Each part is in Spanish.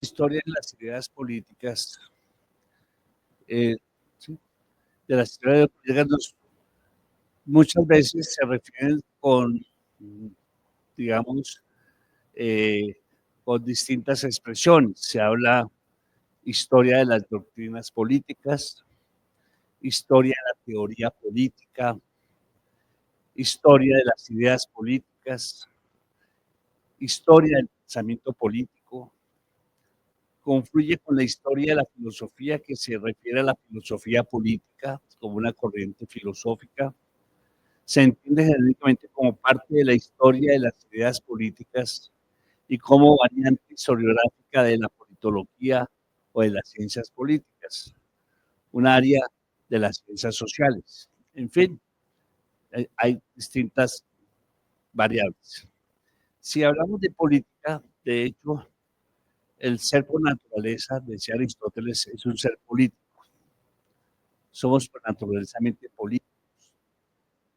Historia de las ideas políticas, eh, ¿sí? De las historias políticas muchas veces se refieren con, mm, digamos, eh, con distintas expresiones. Se habla historia de las doctrinas políticas, historia de la teoría política, historia de las ideas políticas, historia del pensamiento político, confluye con la historia de la filosofía, que se refiere a la filosofía política como una corriente filosófica. Se entiende genéricamente como parte de la historia de las ideas políticas y como variante historiográfica de la politología o de las ciencias políticas, un área de las ciencias sociales. En fin, hay distintas variables. Si hablamos de política, de hecho, el ser por naturaleza, decía Aristóteles, es un ser político. Somos por naturalezamente políticos.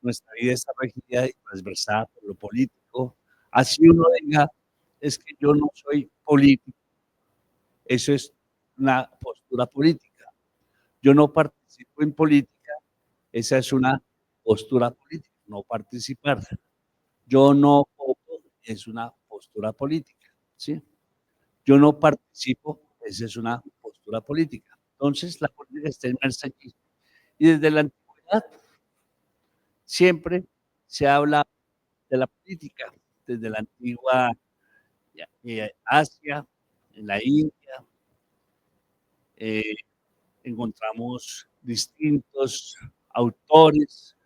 Nuestra vida está regida y transversada por lo político. Así uno diga, es que yo no soy político, eso es una postura política. Yo no participo en política, esa es una postura política, no participar. Yo no voto, es una postura política, ¿sí? Yo no participo, esa es una postura política. Entonces, la política está inmersa aquí. Y desde la antigüedad siempre se habla de la política, desde la antigua Asia, en la India, eh, encontramos distintos autores,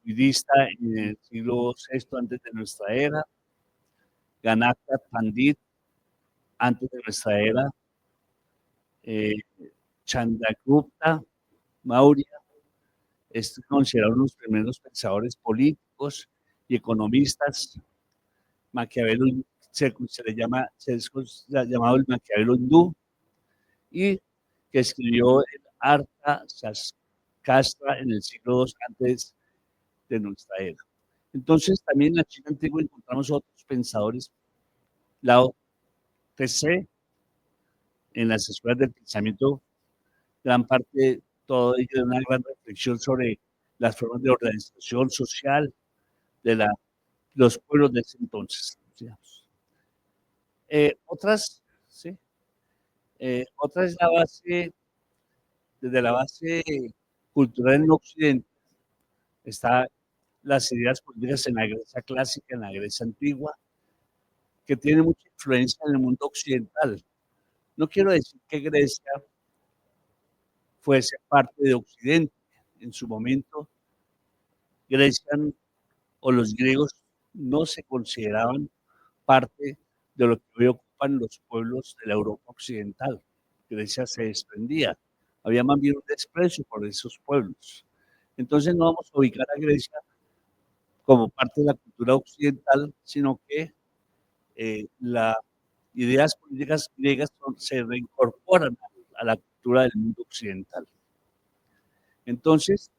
budista en el siglo VI antes de nuestra era, Ganappa Pandit antes de nuestra era, eh, Chandragupta Maurya, es considerado uno de los primeros pensadores políticos y economistas. Maquiavelo se le llama, se es llamado el Maquiavelo hindú, y que escribió el Artha Shastra en el siglo II antes de nuestra era. Entonces, también en la China antigua encontramos otros pensadores, Lao Tse, en las escuelas del pensamiento, gran parte, todo ello de una gran reflexión sobre las formas de organización social de los pueblos de ese entonces. Digamos. Otras, ¿sí? Otra es la base, desde la base cultural en Occidente, está las ideas políticas en la Grecia clásica, en la Grecia antigua, que tienen mucha influencia en el mundo occidental. No quiero decir que Grecia fuese parte de Occidente. En su momento, Grecia o los griegos no se consideraban parte de lo que hoy ocupan los pueblos de la Europa occidental. Grecia se desprendía. Había más bien un desprecio por esos pueblos. Entonces no vamos a ubicar a Grecia como parte de la cultura occidental, sino que las ideas políticas griegas se reincorporan a la cultura del mundo occidental. Entonces,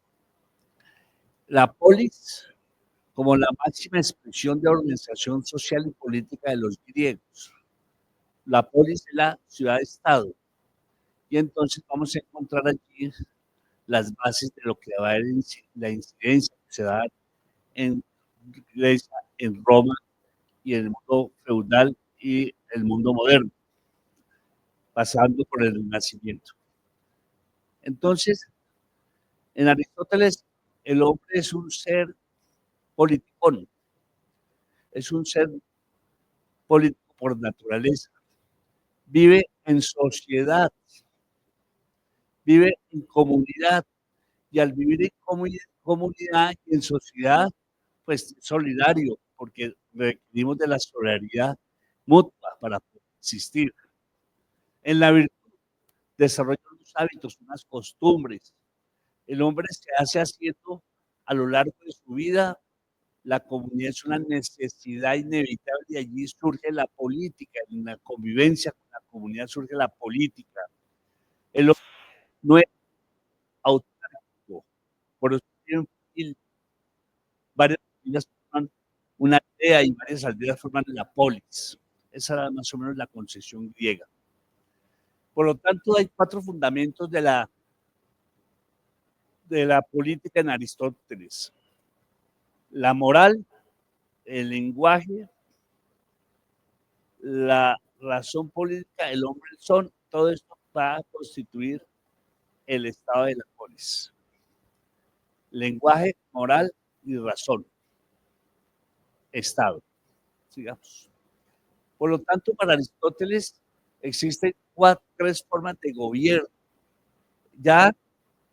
la polis como la máxima expresión de organización social y política de los griegos. La polis es la ciudad-estado. Y entonces vamos a encontrar allí las bases de lo que va a haber la incidencia que se da en Grecia, en Roma y en el mundo feudal y el mundo moderno, pasando por el Renacimiento. Entonces, en Aristóteles, el hombre es un ser politicón, es un ser político por naturaleza, vive en sociedad, vive en comunidad, y al vivir en comunidad y en sociedad, pues solidario, porque requerimos de la solidaridad mutua para existir. En la virtud, desarrolla unos hábitos, unas costumbres. El hombre se hace haciendo a lo largo de su vida. La comunidad es una necesidad inevitable y allí surge la política, en la convivencia con la comunidad surge la política. El hombre no es autárquico, por eso tienen varias familias forman una aldea y varias aldeas forman la polis. Esa era más o menos la concepción griega. Por lo tanto, hay 4 fundamentos de la política en Aristóteles: la moral, el lenguaje, la razón política, el hombre, el son. Todo esto va a constituir el estado de la polis. Lenguaje, moral y razón. Estado, digamos. Por lo tanto, para Aristóteles existen 3 formas de gobierno. Ya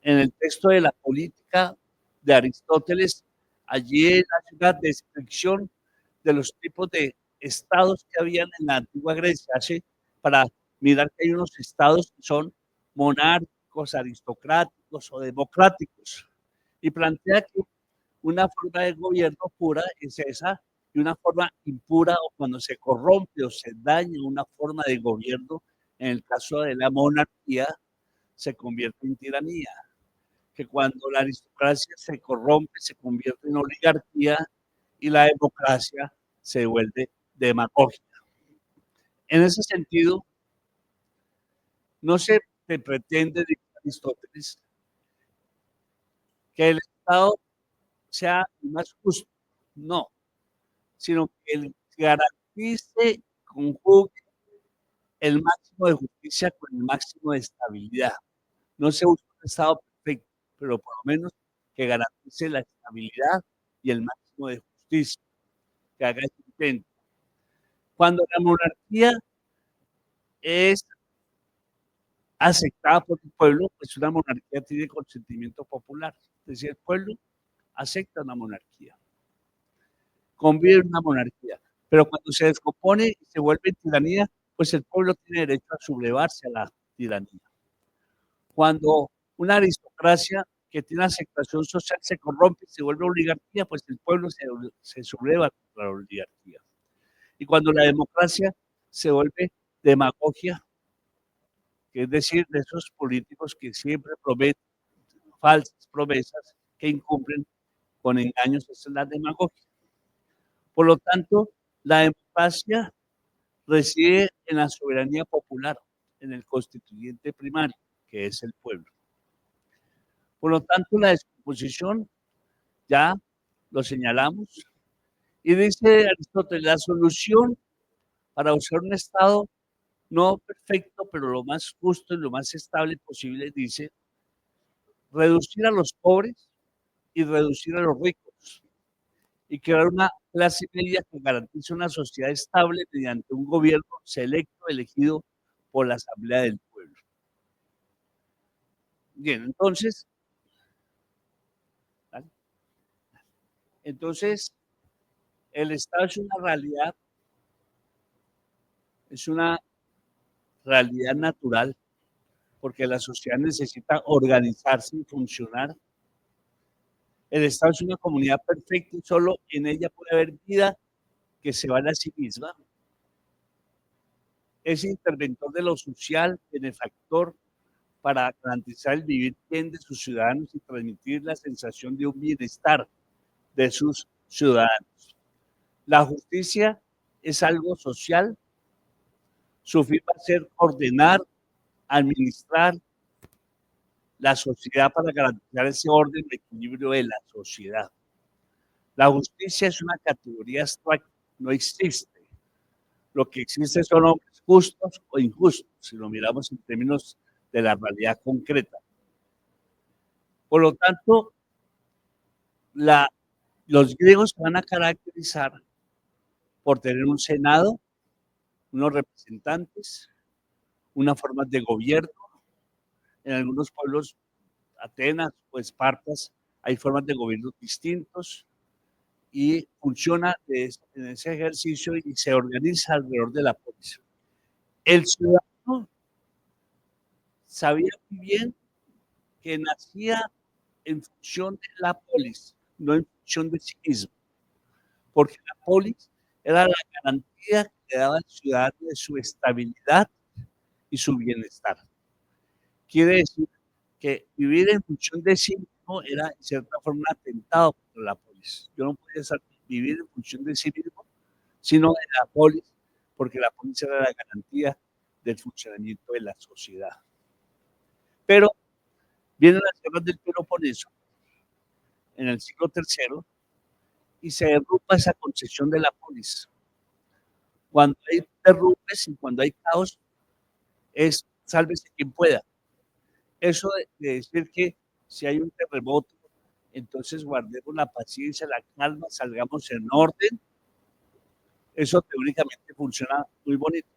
en el texto de la política de Aristóteles, allí en la descripción de los tipos de estados que habían en la antigua Grecia, ¿sí? Para mirar que hay unos estados que son monárquicos, aristocráticos o democráticos. Y plantea que una forma de gobierno pura es esa, y una forma impura, o cuando se corrompe o se daña una forma de gobierno, en el caso de la monarquía, se convierte en tiranía. Que cuando la aristocracia se corrompe, se convierte en oligarquía, y la democracia se vuelve demagogia. En ese sentido, no se pretende, dice Aristóteles, que el Estado sea más justo, no, sino que él garantice, conjugue el máximo de justicia con el máximo de estabilidad. No se busca un Estado perfecto, pero por lo menos que garantice la estabilidad y el máximo de justicia, que haga ese intento. Cuando la monarquía es aceptada por el pueblo, pues una monarquía tiene consentimiento popular. Es decir, el pueblo acepta una monarquía, convive en una monarquía. Pero cuando se descompone y se vuelve tiranía, pues el pueblo tiene derecho a sublevarse a la tiranía. Cuando una aristocracia que tiene aceptación social se corrompe y se vuelve oligarquía, pues el pueblo se subleva contra la oligarquía. Y cuando la democracia se vuelve demagogia, que es decir, de esos políticos que siempre prometen falsas promesas que incumplen con engaños, esa es la demagogia. Por lo tanto, la democracia reside en la soberanía popular, en el constituyente primario, que es el pueblo. Por lo tanto, la descomposición ya lo señalamos, y dice Aristóteles, la solución para buscar un Estado no perfecto, pero lo más justo y lo más estable posible, dice, reducir a los pobres y reducir a los ricos, y crear una clase media que garantice una sociedad estable mediante un gobierno selecto elegido por la Asamblea del Pueblo. Bien, ¿vale? Entonces, el Estado es una realidad natural, porque la sociedad necesita organizarse y funcionar. El Estado es una comunidad perfecta y solo en ella puede haber vida que se vale a sí misma. Es interventor de lo social, benefactor, para garantizar el vivir bien de sus ciudadanos y transmitir la sensación de un bienestar de sus ciudadanos. La justicia es algo social, su fin va a ser ordenar, administrar la sociedad para garantizar ese orden y equilibrio de la sociedad. La justicia es una categoría abstracta, no existe. Lo que existe son hombres justos o injustos, si lo miramos en términos de la realidad concreta. Por lo tanto, los griegos van a caracterizar por tener un senado, unos representantes, unas formas de gobierno. En algunos pueblos, Atenas o Espartas, hay formas de gobierno distintos, y funciona en ese ejercicio y se organiza alrededor de la polis. El ciudadano sabía muy bien que nacía en función de la polis, no en función de sí mismo, porque la polis era la garantía que le daba al ciudadano de su estabilidad y su bienestar. Quiere decir que vivir en función de sí mismo era, en cierta forma, un atentado contra la polis. Yo no podía vivir en función de sí mismo, sino de la polis, porque la polis era la garantía del funcionamiento de la sociedad. Pero vienen las guerras del Peloponeso en el siglo III y se derrumba esa concepción de la polis. Cuando hay derrumbes y cuando hay caos, es sálvese quien pueda. Eso de decir que si hay un terremoto, entonces guardemos la paciencia, la calma, salgamos en orden, eso teóricamente funciona muy bonito,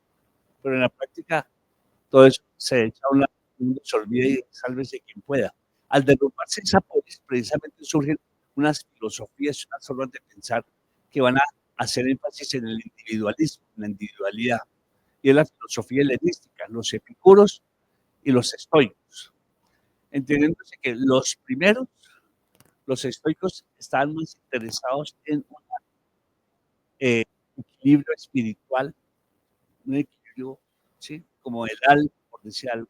pero en la práctica todo eso se echa a un lado, se olvida y sálvese quien pueda. Al derrumbarse esa polis, precisamente surgen unas filosofías, unas formas de pensar que van a hacer énfasis en el individualismo, en la individualidad, y es la filosofía helenística, los epicuros y los estoicos, entendiéndose que los primeros, los estoicos, estaban más interesados en un equilibrio espiritual, un equilibrio, ¿sí?, como el alma, por decir algo.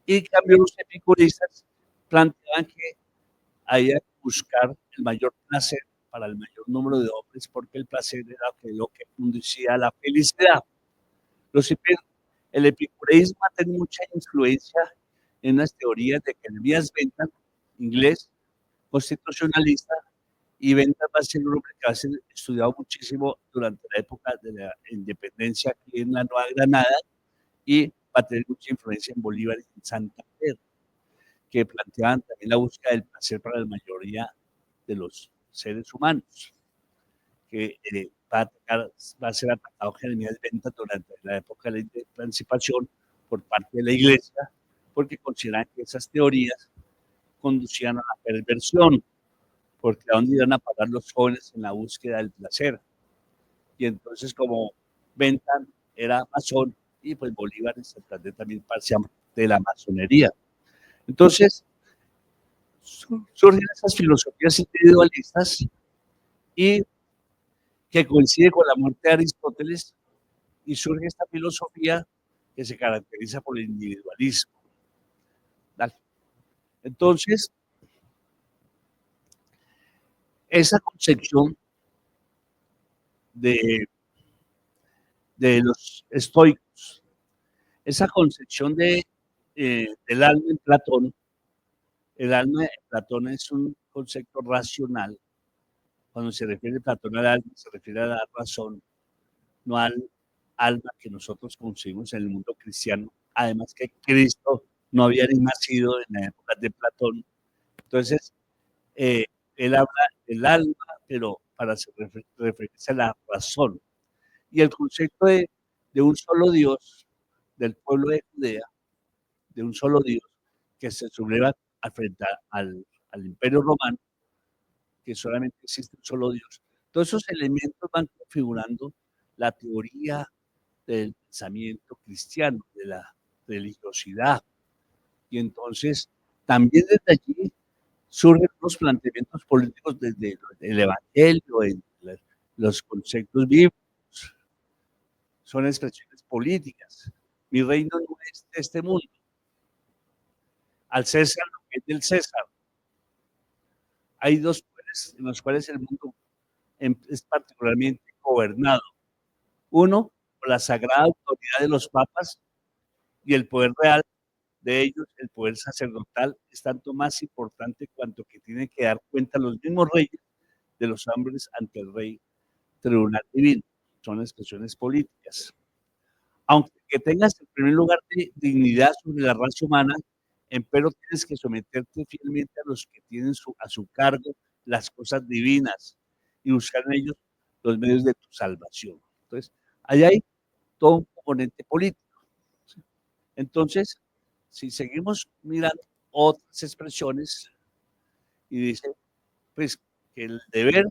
Y en cambio los epicuristas planteaban que había que buscar el mayor placer para el mayor número de hombres, porque el placer era lo que conducía a la felicidad. El epicureísmo ha tenido mucha influencia en las teorías de que Elías Bentham, inglés, constitucionalista, y Bentham va a ser un hombre que va a ser estudiado muchísimo durante la época de la independencia aquí en la Nueva Granada, y va a tener mucha influencia en Bolívar y en Santander, que planteaban también la búsqueda del placer para la mayoría de los seres humanos, que va a ser atacado Jeremías Bentham durante la época de la emancipación por parte de la Iglesia, porque consideran que esas teorías conducían a la perversión, porque ¿a dónde iban a parar los jóvenes en la búsqueda del placer? Y entonces, como Bentham era masón, y pues Bolívar y Santander también parecían de la masonería. Entonces, surgen esas filosofías individualistas y que coincide con la muerte de Aristóteles, y surge esta filosofía que se caracteriza por el individualismo. ¿Vale? Entonces, esa concepción de los estoicos, esa concepción del alma en Platón, el alma en Platón es un concepto racional. Cuando se refiere Platón al alma, se refiere a la razón, no al alma que nosotros concebimos en el mundo cristiano. Además que Cristo no había ni nacido en la época de Platón. Entonces, él habla del alma, pero para referirse a la razón. Y el concepto de un solo Dios, del pueblo de Judea, de un solo Dios, que se subleva frente al Imperio Romano, que solamente existe un solo Dios. Todos esos elementos van configurando la teoría del pensamiento cristiano, de la religiosidad. Y entonces, también desde allí surgen los planteamientos políticos desde el Evangelio, los conceptos bíblicos, son expresiones políticas. Mi reino no es de este mundo. Al César lo que es del César. Hay dos poderes en los cuales el mundo es particularmente gobernado. Uno, por la sagrada autoridad de los papas, y el poder real de ellos, el poder sacerdotal, es tanto más importante cuanto que tienen que dar cuenta los mismos reyes de los hombres ante el rey tribunal divino. Son expresiones políticas. Aunque tengas en primer lugar de dignidad sobre la raza humana, empero tienes que someterte fielmente a los que tienen a su cargo las cosas divinas y buscar en ellos los medios de tu salvación. Entonces, ahí hay todo un componente político. Entonces, si seguimos mirando otras expresiones, y dice, pues, que el deber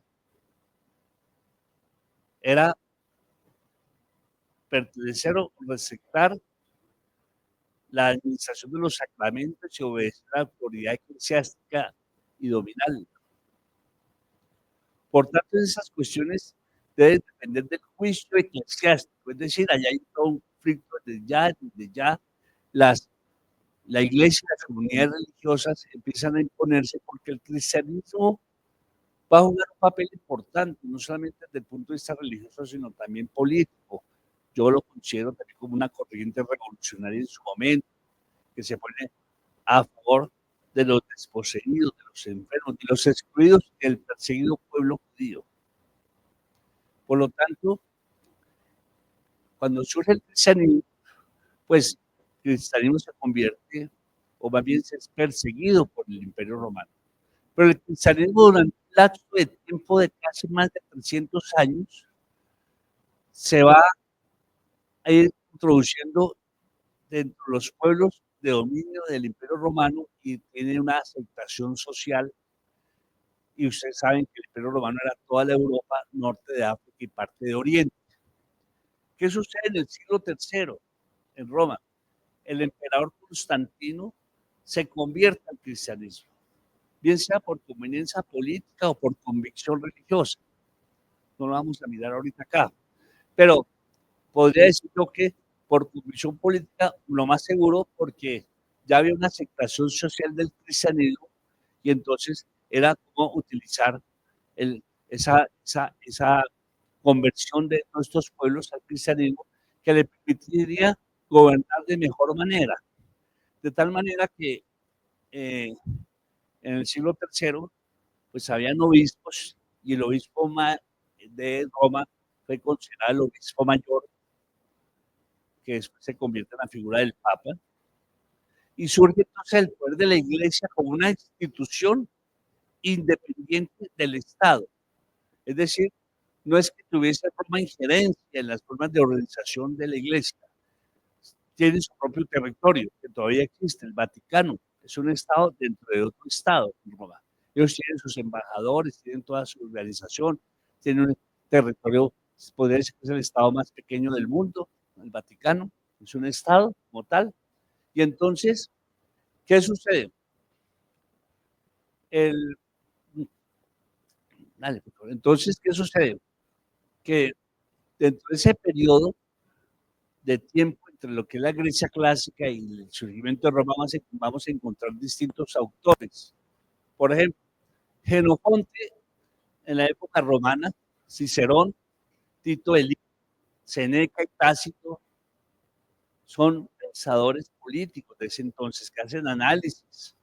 era pertenecer o respetar la administración de los sacramentos y obedecer a la autoridad eclesiástica y dominarla. Por tanto, esas cuestiones deben depender del juicio eclesiástico, es decir, allá hay todo un conflicto desde ya la iglesia y las comunidades religiosas empiezan a imponerse porque el cristianismo va a jugar un papel importante, no solamente desde el punto de vista religioso, sino también político. Yo lo considero también como una corriente revolucionaria en su momento, que se pone a favor de los desposeídos, de los enfermos, de los excluidos, del perseguido pueblo judío. Por lo tanto, cuando surge el cristianismo, pues el cristianismo se convierte, o más bien se es perseguido por el Imperio Romano. Pero el cristianismo durante un lapso de tiempo de casi más de 300 años se va a ir introduciendo dentro de los pueblos de dominio del Imperio Romano y tiene una aceptación social. Y ustedes saben que el Imperio Romano era toda la Europa, norte de África y parte de Oriente. ¿Qué sucede en el siglo III en Roma? El emperador Constantino se convierte al cristianismo, bien sea por conveniencia política o por convicción religiosa. No lo vamos a mirar ahorita acá, pero podría decir yo que por convicción política, lo más seguro, porque ya había una aceptación social del cristianismo y entonces era como utilizar el, esa conversión de nuestros pueblos al cristianismo que le permitiría gobernar de mejor manera. De tal manera que en el siglo III, pues habían obispos y el obispo de Roma fue considerado el obispo mayor, que después se convierte en la figura del Papa, y surge entonces el poder de la Iglesia como una institución independiente del Estado. Es decir, no es que tuviese Roma injerencia en las formas de organización de la Iglesia, tiene su propio territorio, que todavía existe, el Vaticano, es un Estado dentro de otro Estado, Roma. Ellos tienen sus embajadores, tienen toda su organización, tienen un territorio, podría decir que es el Estado más pequeño del mundo, el Vaticano, es un Estado como tal. Y entonces, ¿qué sucede? El, dale, por favor. Entonces, ¿qué sucede? Que dentro de ese periodo de tiempo entre lo que es la Grecia clásica y el surgimiento de Roma, vamos a encontrar distintos autores. Por ejemplo, Jenofonte en la época romana, Cicerón, Tito Elías, Seneca y Tácito son pensadores políticos de ese entonces que hacen análisis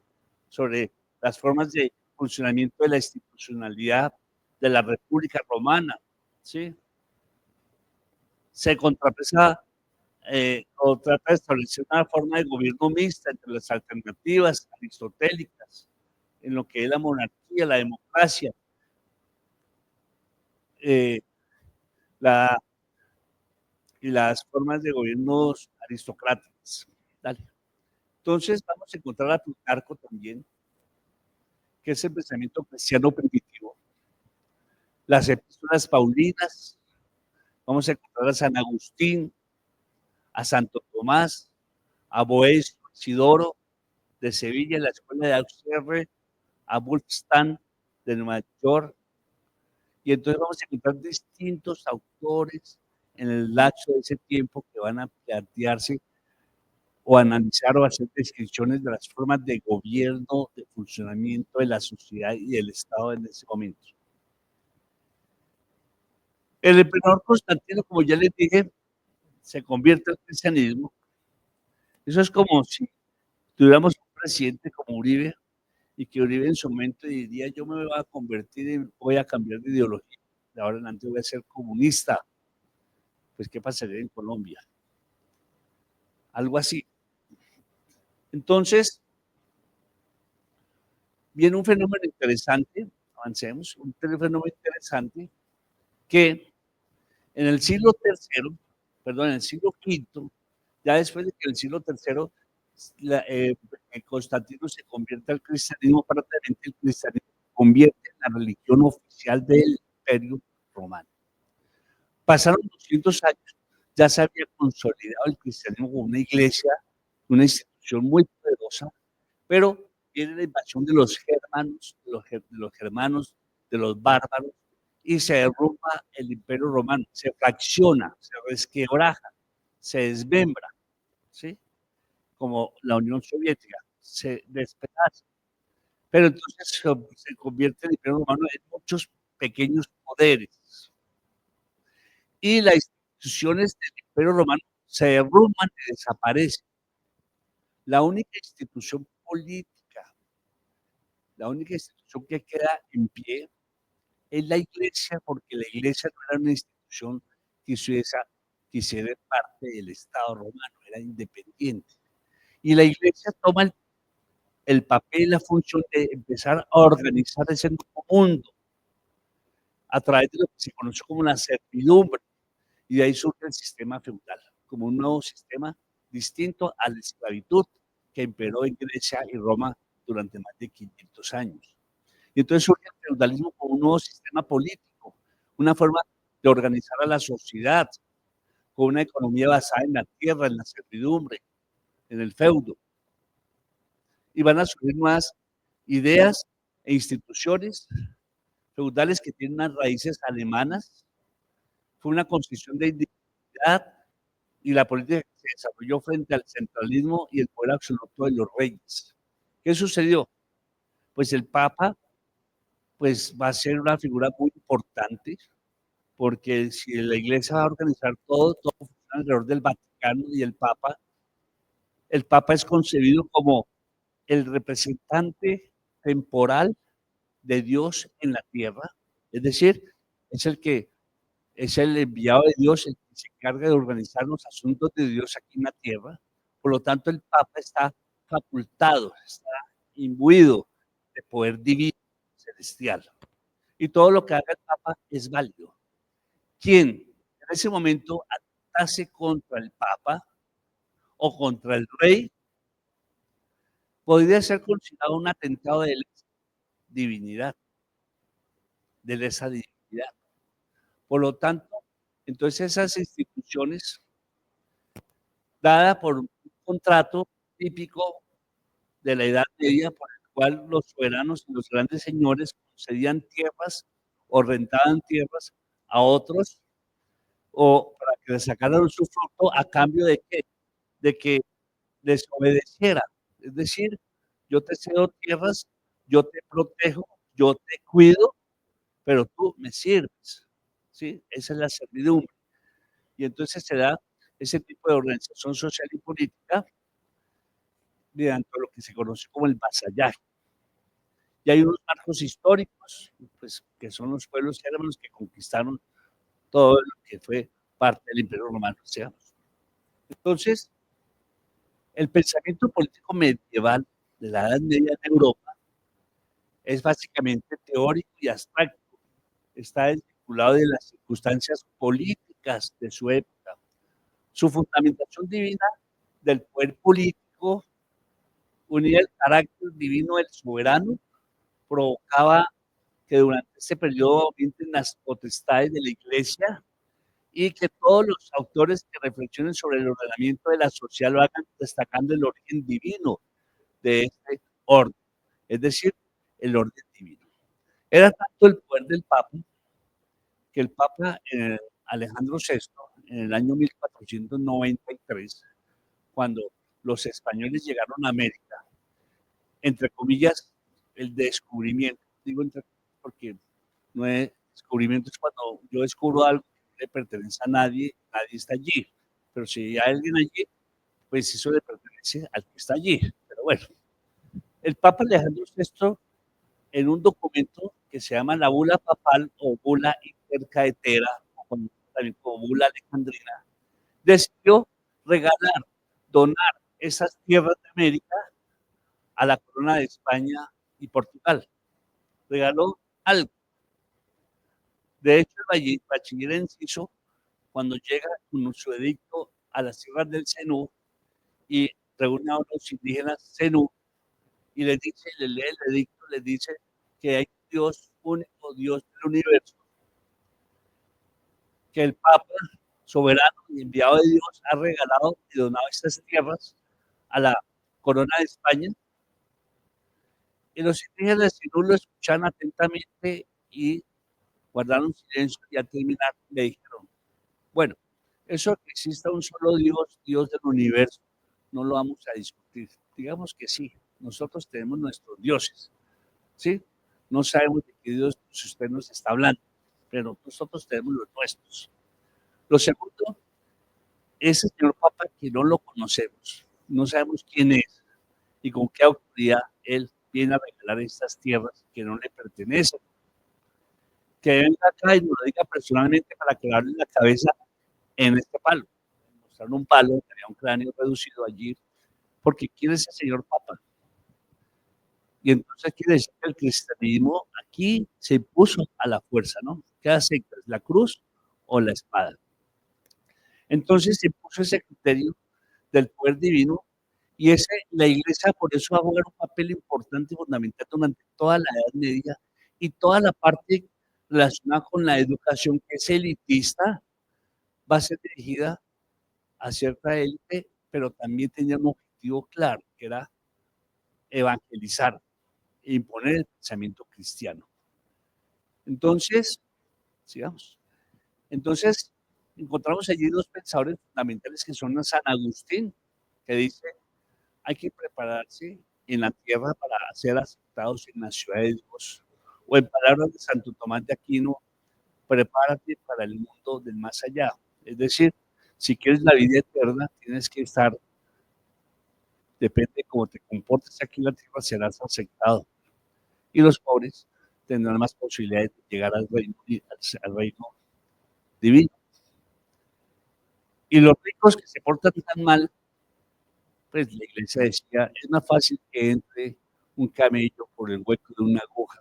sobre las formas de funcionamiento de la institucionalidad de la República Romana, ¿sí? Se contrapesa o trata de establecer una forma de gobierno mixta entre las alternativas aristotélicas en lo que es la monarquía, la democracia, eh, la, y las formas de gobiernos aristocráticas. Dale. Entonces vamos a encontrar a Plutarco también, que es el pensamiento cristiano primitivo. Las epístolas paulinas, vamos a encontrar a San Agustín, a Santo Tomás, a Boecio, Isidoro de Sevilla, en la escuela de Auxerre, a Wolfstan de Nueva York, y entonces vamos a encontrar distintos autores en el lapso de ese tiempo que van a plantearse o analizar o hacer descripciones de las formas de gobierno, de funcionamiento de la sociedad y del Estado en ese momento. El emperador Constantino, como ya les dije, se convierte al cristianismo. Eso es como si tuviéramos un presidente como Uribe y que Uribe en su momento diría: yo me voy a convertir y voy a cambiar de ideología, de ahora en adelante voy a ser comunista. Pues, ¿qué pasaría en Colombia? Algo así. Entonces, viene un fenómeno interesante, avancemos, un fenómeno interesante que en el siglo III, perdón, en el siglo V, ya después de que en el siglo III Constantino se convierte al cristianismo, prácticamente el cristianismo se convierte en la religión oficial del Imperio Romano. Pasaron 200 años, ya se había consolidado el cristianismo como una iglesia, una institución muy poderosa, pero viene la invasión de los germanos, de los bárbaros, y se derrumba el Imperio Romano, se fracciona, se resquebraja, se desmembra, ¿sí? Como la Unión Soviética, se despedaza. Pero entonces se convierte el Imperio Romano en muchos pequeños poderes. Y las instituciones del Imperio Romano se derrumban y desaparecen. La única institución política, la única institución que queda en pie es la Iglesia, porque la Iglesia no era una institución que quisiera parte del Estado romano, era independiente. Y la Iglesia toma el papel y la función de empezar a organizar ese nuevo mundo a través de lo que se conoce como la servidumbre. Y de ahí surge el sistema feudal, como un nuevo sistema distinto a la esclavitud que imperó en Grecia y Roma durante más de 500 años. Y entonces surge el feudalismo como un nuevo sistema político, una forma de organizar a la sociedad, con una economía basada en la tierra, en la servidumbre, en el feudo. Y van a surgir nuevas ideas e instituciones feudales que tienen unas raíces alemanas. Fue una constitución de individualidad y la política que se desarrolló frente al centralismo y el poder absoluto de los reyes. ¿Qué sucedió? Pues el Papa pues, va a ser una figura muy importante, porque si la Iglesia va a organizar todo, todo funciona alrededor del Vaticano y el Papa es concebido como el representante temporal de Dios en la tierra, es decir, es el que es el enviado de Dios, el que se encarga de organizar los asuntos de Dios aquí en la tierra. Por lo tanto, el Papa está facultado, está imbuido de poder divino, celestial. Y todo lo que haga el Papa es válido. Quien en ese momento atentase contra el Papa o contra el rey, podría ser considerado un atentado de divinidad, de esa divinidad. Por lo tanto, entonces esas instituciones, dadas por un contrato típico de la Edad Media, por el cual los soberanos y los grandes señores concedían tierras o rentaban tierras a otros, o para que les sacaran su fruto a cambio de qué? De que les obedeciera. Es decir, yo te cedo tierras, yo te protejo, yo te cuido, pero tú me sirves. ¿Sí? Esa es la servidumbre. Y entonces se da ese tipo de organización social y política mediante lo que se conoce como el vasallaje. Y hay unos marcos históricos, pues, que son los pueblos germanos que conquistaron todo lo que fue parte del Imperio Romano. Entonces, el pensamiento político medieval de la Edad Media en Europa es básicamente teórico y abstracto. Está desvinculado de las circunstancias políticas de su época. Su fundamentación divina del poder político, unida al carácter divino del soberano, provocaba que durante este periodo aumenten las potestades de la Iglesia y que todos los autores que reflexionen sobre el ordenamiento de la sociedad lo hagan destacando el origen divino de este orden, es decir, el orden divino. Era tanto el poder del Papa que el Papa Alejandro VI, en el año 1493, cuando los españoles llegaron a América, entre comillas, el descubrimiento, digo entre comillas porque no es descubrimiento, es cuando yo descubro algo que no le pertenece a nadie, nadie está allí, pero si hay alguien allí, pues eso le pertenece al que está allí. Pero bueno, el Papa Alejandro VI, en un documento que se llama la bula papal o bula intercaetera, o también como bula alejandrina, decidió regalar, donar esas tierras de América a la corona de España y Portugal. Regaló algo. De hecho, el bachiller Enciso, cuando llega con su edicto a las tierras del Zenú y reúne a unos indígenas Zenú y les dice, les lee el edicto, les dice que hay Dios único, Dios del universo, que el Papa soberano y enviado de Dios ha regalado y donado estas tierras a la corona de España. Y los indígenas de Zenú lo escuchan atentamente y guardaron silencio y al terminar le dijeron, bueno, eso que exista un solo Dios, Dios del universo, no lo vamos a discutir. Digamos que sí, nosotros tenemos nuestros dioses, ¿sí? No sabemos de qué Dios si usted nos está hablando, pero nosotros tenemos los nuestros. Lo segundo, ese señor Papa que no lo conocemos, no sabemos quién es y con qué autoridad él viene a regalar estas tierras que no le pertenecen. Que venga acá y nos lo diga personalmente para clavarle la cabeza en este palo. Mostraron un palo, tenía un cráneo reducido allí, porque quiere ese señor Papa. Y entonces quiere decir que el cristianismo aquí se impuso a la fuerza, ¿no? ¿Qué aceptas, la cruz o la espada? Entonces se impuso ese criterio del poder divino y la iglesia por eso va a jugar un papel importante y fundamental durante toda la Edad Media y toda la parte relacionada con la educación que es elitista va a ser dirigida a cierta élite, pero también tenía un objetivo claro, que era evangelizar e imponer el pensamiento cristiano. Entonces, sigamos. Entonces, encontramos allí dos pensadores fundamentales que son San Agustín, que dice, hay que prepararse en la tierra para ser aceptados en la ciudad de Dios. O en palabras de Santo Tomás de Aquino, prepárate para el mundo del más allá. Es decir, si quieres la vida eterna, tienes que estar, depende de cómo te comportes aquí en la tierra, serás aceptado. Y los pobres tendrán más posibilidades de llegar al reino divino. Y los ricos que se portan tan mal, pues la iglesia decía, es más fácil que entre un camello por el hueco de una aguja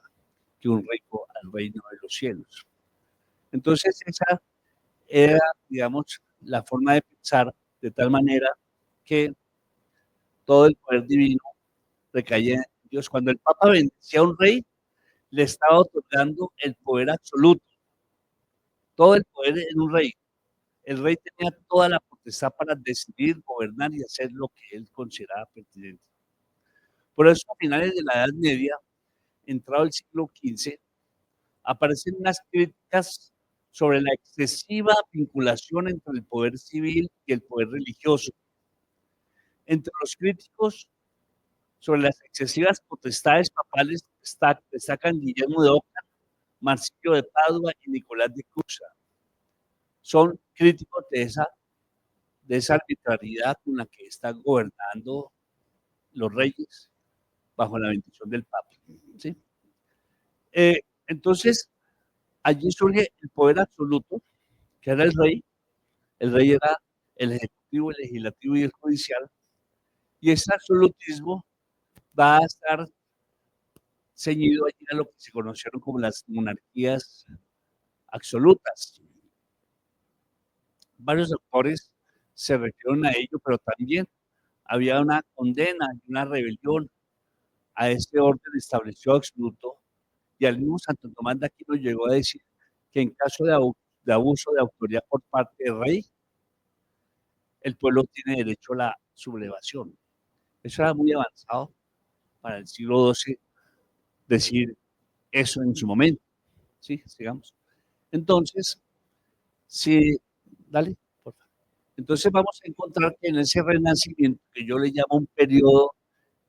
que un rico al reino de los cielos. Entonces esa era, digamos, la forma de pensar de tal manera que todo el poder divino recaía en Dios. Cuando el Papa bendecía a un rey, le estaba otorgando el poder absoluto, todo el poder en un rey. El rey tenía toda la potestad para decidir, gobernar y hacer lo que él consideraba pertinente. Por eso, a finales de la Edad Media, entrado el siglo XV, aparecen unas críticas sobre la excesiva vinculación entre el poder civil y el poder religioso. Entre los críticos sobre las excesivas potestades papales destacan Guillermo de Ockham, Marsilio de Padua y Nicolás de Cusa. Son críticos de esa arbitrariedad con la que están gobernando los reyes bajo la bendición del Papa. ¿Sí? Entonces, allí surge el poder absoluto, que era el rey. El rey era el ejecutivo, el legislativo y el judicial. Y ese absolutismo va a estar ceñido allí a lo que se conocieron como las monarquías absolutas. Varios autores se refieren a ello, pero también había una condena, una rebelión a este orden establecido absoluto, y al mismo Santo Tomás de Aquino llegó a decir que en caso de abuso de autoridad por parte del rey, el pueblo tiene derecho a la sublevación. Eso era muy avanzado para el siglo XII decir eso en su momento. Sí, sigamos. Entonces, sí, dale, por favor. Entonces vamos a encontrar que en ese renacimiento, que yo le llamo un periodo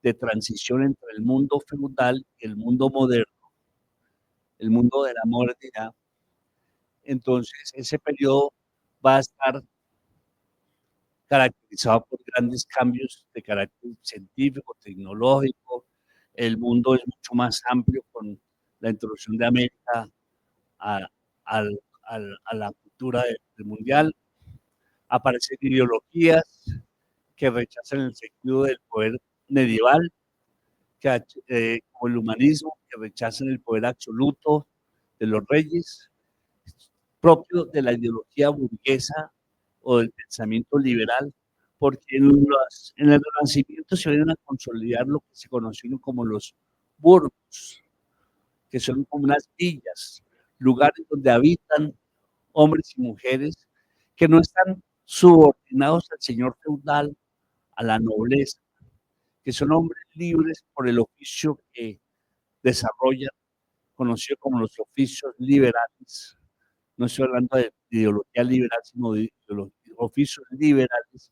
de transición entre el mundo feudal y el mundo moderno, el mundo de la modernidad, entonces ese periodo va a estar caracterizado por grandes cambios de carácter científico, tecnológico. El mundo es mucho más amplio con la introducción de América a, a la cultura del mundial. Aparecen ideologías que rechazan el sentido del poder medieval, como el humanismo, que rechazan el poder absoluto de los reyes, propio de la ideología burguesa o del pensamiento liberal, porque en el Renacimiento se vienen a consolidar lo que se conocieron como los burgos, que son como unas villas, lugares donde habitan hombres y mujeres que no están subordinados al señor feudal, a la nobleza, que son hombres libres por el oficio que desarrollan, conocido como los oficios liberales. No estoy hablando de ideología liberal, sino de oficios liberales,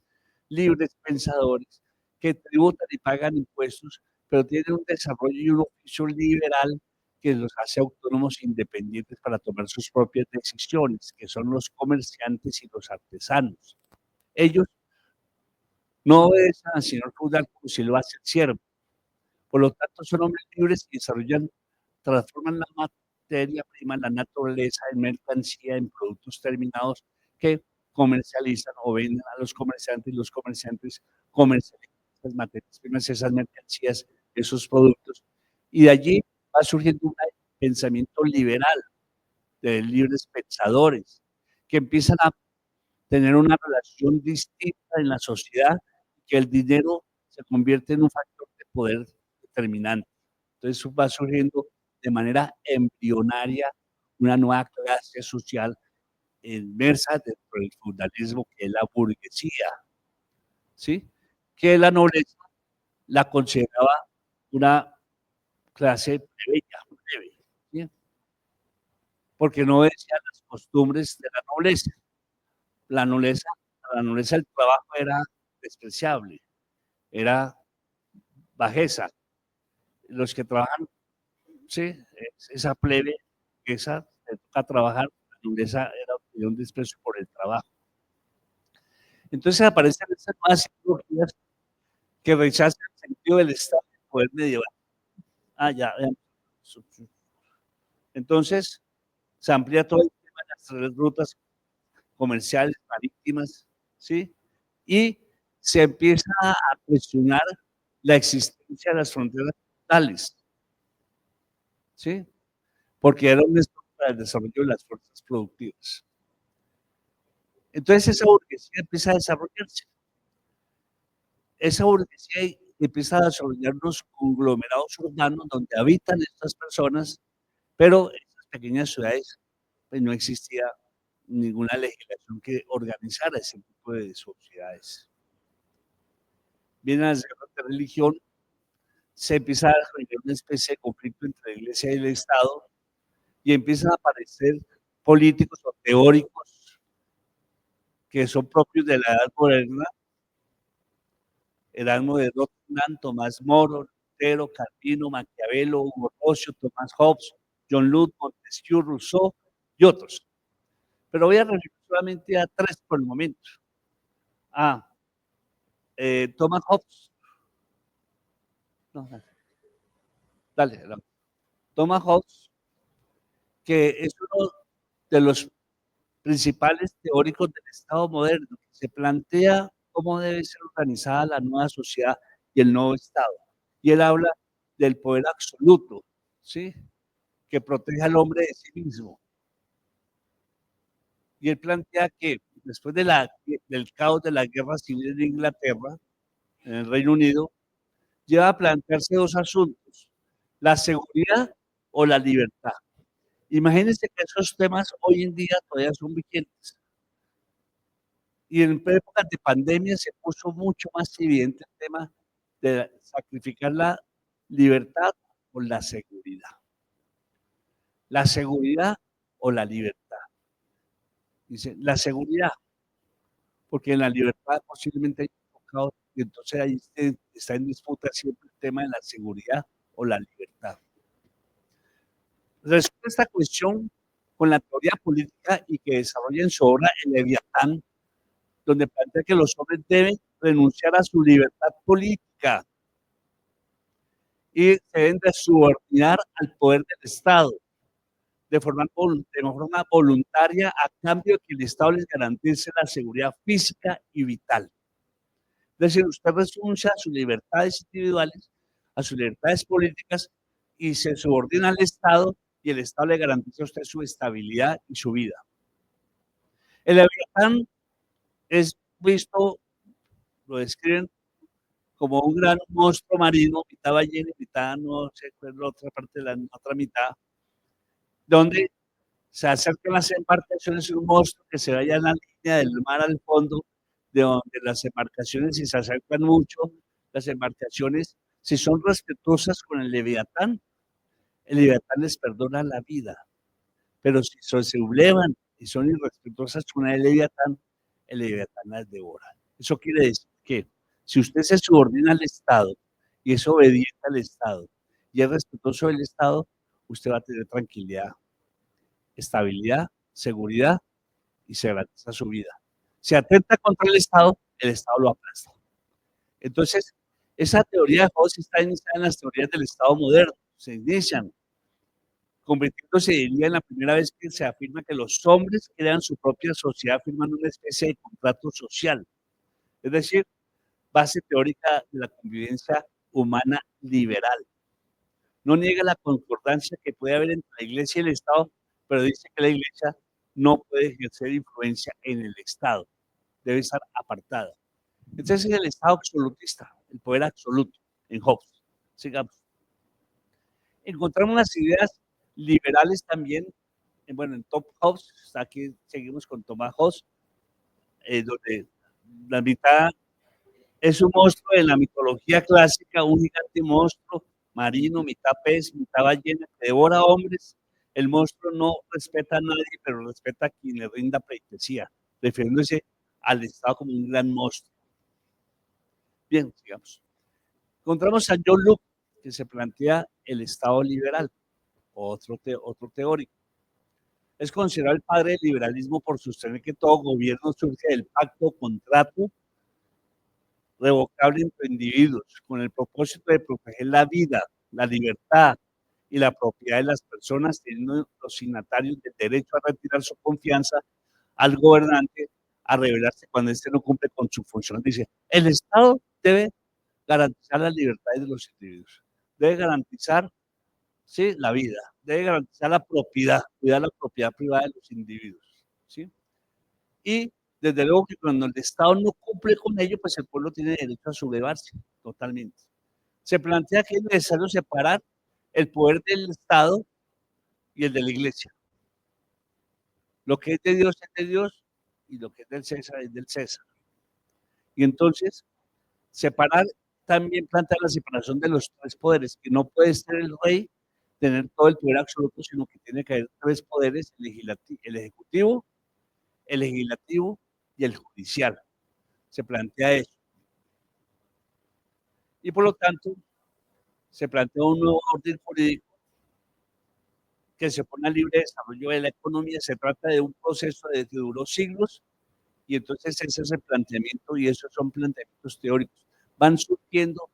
libres pensadores, que tributan y pagan impuestos, pero tienen un desarrollo y un oficio liberal que los hace autónomos e independientes para tomar sus propias decisiones, que son los comerciantes y los artesanos. Ellos no obedecen al señor feudal como si lo hace el siervo. Por lo tanto, son hombres libres que transforman la materia prima, la naturaleza, en mercancía, en productos terminados que comercializan o venden a los comerciantes, y los comerciantes comercializan esas materias primas, esas mercancías, esos productos. Y de allí va surgiendo un pensamiento liberal de libres pensadores que empiezan a tener una relación distinta en la sociedad, que el dinero se convierte en un factor de poder determinante. Entonces va surgiendo de manera embrionaria una nueva clase social inmersa dentro del feudalismo, que es la burguesía, ¿sí? Que la nobleza la consideraba una clase plebeya, plebe, ¿sí? Porque no obedecía las costumbres de la nobleza. La nobleza, la nobleza el trabajo era despreciable, era bajeza. Los que trabajan, sí, esa plebe, esa que toca trabajar, la nobleza era un desprecio por el trabajo. Entonces aparecen esas nuevas ideologías que rechazan el sentido del Estado y el poder medieval. Ah, ya, ya. Entonces se amplía todo el tema de las tres rutas comerciales, marítimas, ¿sí? Y se empieza a cuestionar la existencia de las fronteras totales, ¿sí? Porque era un espacio para el desarrollo de las fuerzas productivas. Entonces esa burguesía empieza a desarrollarse. Esa burguesía empieza a desarrollar unos conglomerados urbanos donde habitan estas personas, pero en esas pequeñas ciudades pues, no existía ninguna legislación que organizara ese tipo de sociedades. Vienen las guerras de religión, se empieza a desarrollar una especie de conflicto entre la Iglesia y el Estado, y empiezan a aparecer políticos o teóricos que son propios de la Edad Moderna, Erasmo de Rotterdam, Tomás Moro, Lutero, Calvino, Maquiavelo, Hugo Rocio, Tomás Hobbes, John Locke, Montesquieu, Rousseau y otros. Pero voy a referir solamente a tres por el momento. Tomás Hobbes. No, dale. Tomás Hobbes, que es uno de los principales teóricos del Estado moderno, que se plantea cómo debe ser organizada la nueva sociedad y el nuevo Estado. Y él habla del poder absoluto, ¿sí? Que protege al hombre de sí mismo. Y él plantea que después del caos de la guerra civil en Inglaterra, en el Reino Unido, lleva a plantearse dos asuntos, la seguridad o la libertad. Imagínense que esos temas hoy en día todavía son vigentes. Y en épocas de pandemia se puso mucho más evidente el tema de sacrificar la libertad por la seguridad. La seguridad o la libertad. Dice, la seguridad, porque en la libertad posiblemente hay un caos, y entonces ahí está en disputa siempre el tema de la seguridad o la libertad. Resuelve esta cuestión con la teoría política y que desarrolla en su obra El Leviatán, donde plantea que los hombres deben renunciar a su libertad política y se deben de subordinar al poder del Estado de forma voluntaria a cambio de que el Estado les garantice la seguridad física y vital. Es decir, usted renuncia a sus libertades individuales, a sus libertades políticas y se subordina al Estado y el Estado le garantiza a usted su estabilidad y su vida. El Leviatán es visto, lo describen como un gran monstruo marino, mitad ballena, mitad no sé cuál es la otra parte de la otra mitad, donde se acercan las embarcaciones, un monstruo que se vaya en la línea del mar al fondo, de donde las embarcaciones, si se acercan mucho, las embarcaciones, si son respetuosas con el Leviatán les perdona la vida, pero si se sublevan y son irrespetuosas con el Leviatán las devora. Eso quiere decir que si usted se subordina al Estado y es obediente al Estado, y es respetuoso del Estado, usted va a tener tranquilidad, estabilidad, seguridad y se garantiza su vida. Si atenta contra el Estado lo aplasta. Entonces, esa teoría de Hobbes está iniciada en las teorías del Estado moderno. Se inician convirtiéndose, diría, en la primera vez que se afirma que los hombres crean su propia sociedad, firman una especie de contrato social. Es decir, base teórica de la convivencia humana liberal. No niega la concordancia que puede haber entre la Iglesia y el Estado, pero dice que la Iglesia no puede ejercer influencia en el Estado, debe estar apartada. Entonces es el Estado absolutista, el poder absoluto, en Hobbes. Sigamos. Encontramos unas ideas liberales también, bueno, en Top Hobbes, aquí seguimos con Thomas Hobbes, donde la mitad es un monstruo de la mitología clásica, un gigante monstruo marino, mitad pez, mitad ballena, que devora hombres. El monstruo no respeta a nadie, pero respeta a quien le rinda pleitesía, refiriéndose al Estado como un gran monstruo. Bien, sigamos. Encontramos a John Locke, que se plantea el Estado liberal, otro teórico. Es considerado el padre del liberalismo por sostener que todo gobierno surge del pacto o contrato revocable entre individuos, con el propósito de proteger la vida, la libertad y la propiedad de las personas, teniendo los signatarios del derecho a retirar su confianza al gobernante, a rebelarse cuando éste no cumple con su función. Dice, el Estado debe garantizar las libertades de los individuos, debe garantizar, sí, la vida, debe garantizar la propiedad, cuidar la propiedad privada de los individuos, ¿sí? Y desde luego que cuando el Estado no cumple con ello, pues el pueblo tiene derecho a sublevarse totalmente. Se plantea que es necesario separar el poder del Estado y el de la Iglesia. Lo que es de Dios es de Dios y lo que es del César es del César. Y entonces, separar también plantea la separación de los tres poderes, que no puede ser el rey tener todo el poder absoluto, sino que tiene que haber tres poderes, el ejecutivo, el legislativo y el judicial. Se plantea eso. Y por lo tanto, se plantea un nuevo orden jurídico que se pone al libre desarrollo de la economía. Se trata de un proceso que duró siglos y entonces ese es el planteamiento y esos son planteamientos teóricos. Van surgiendo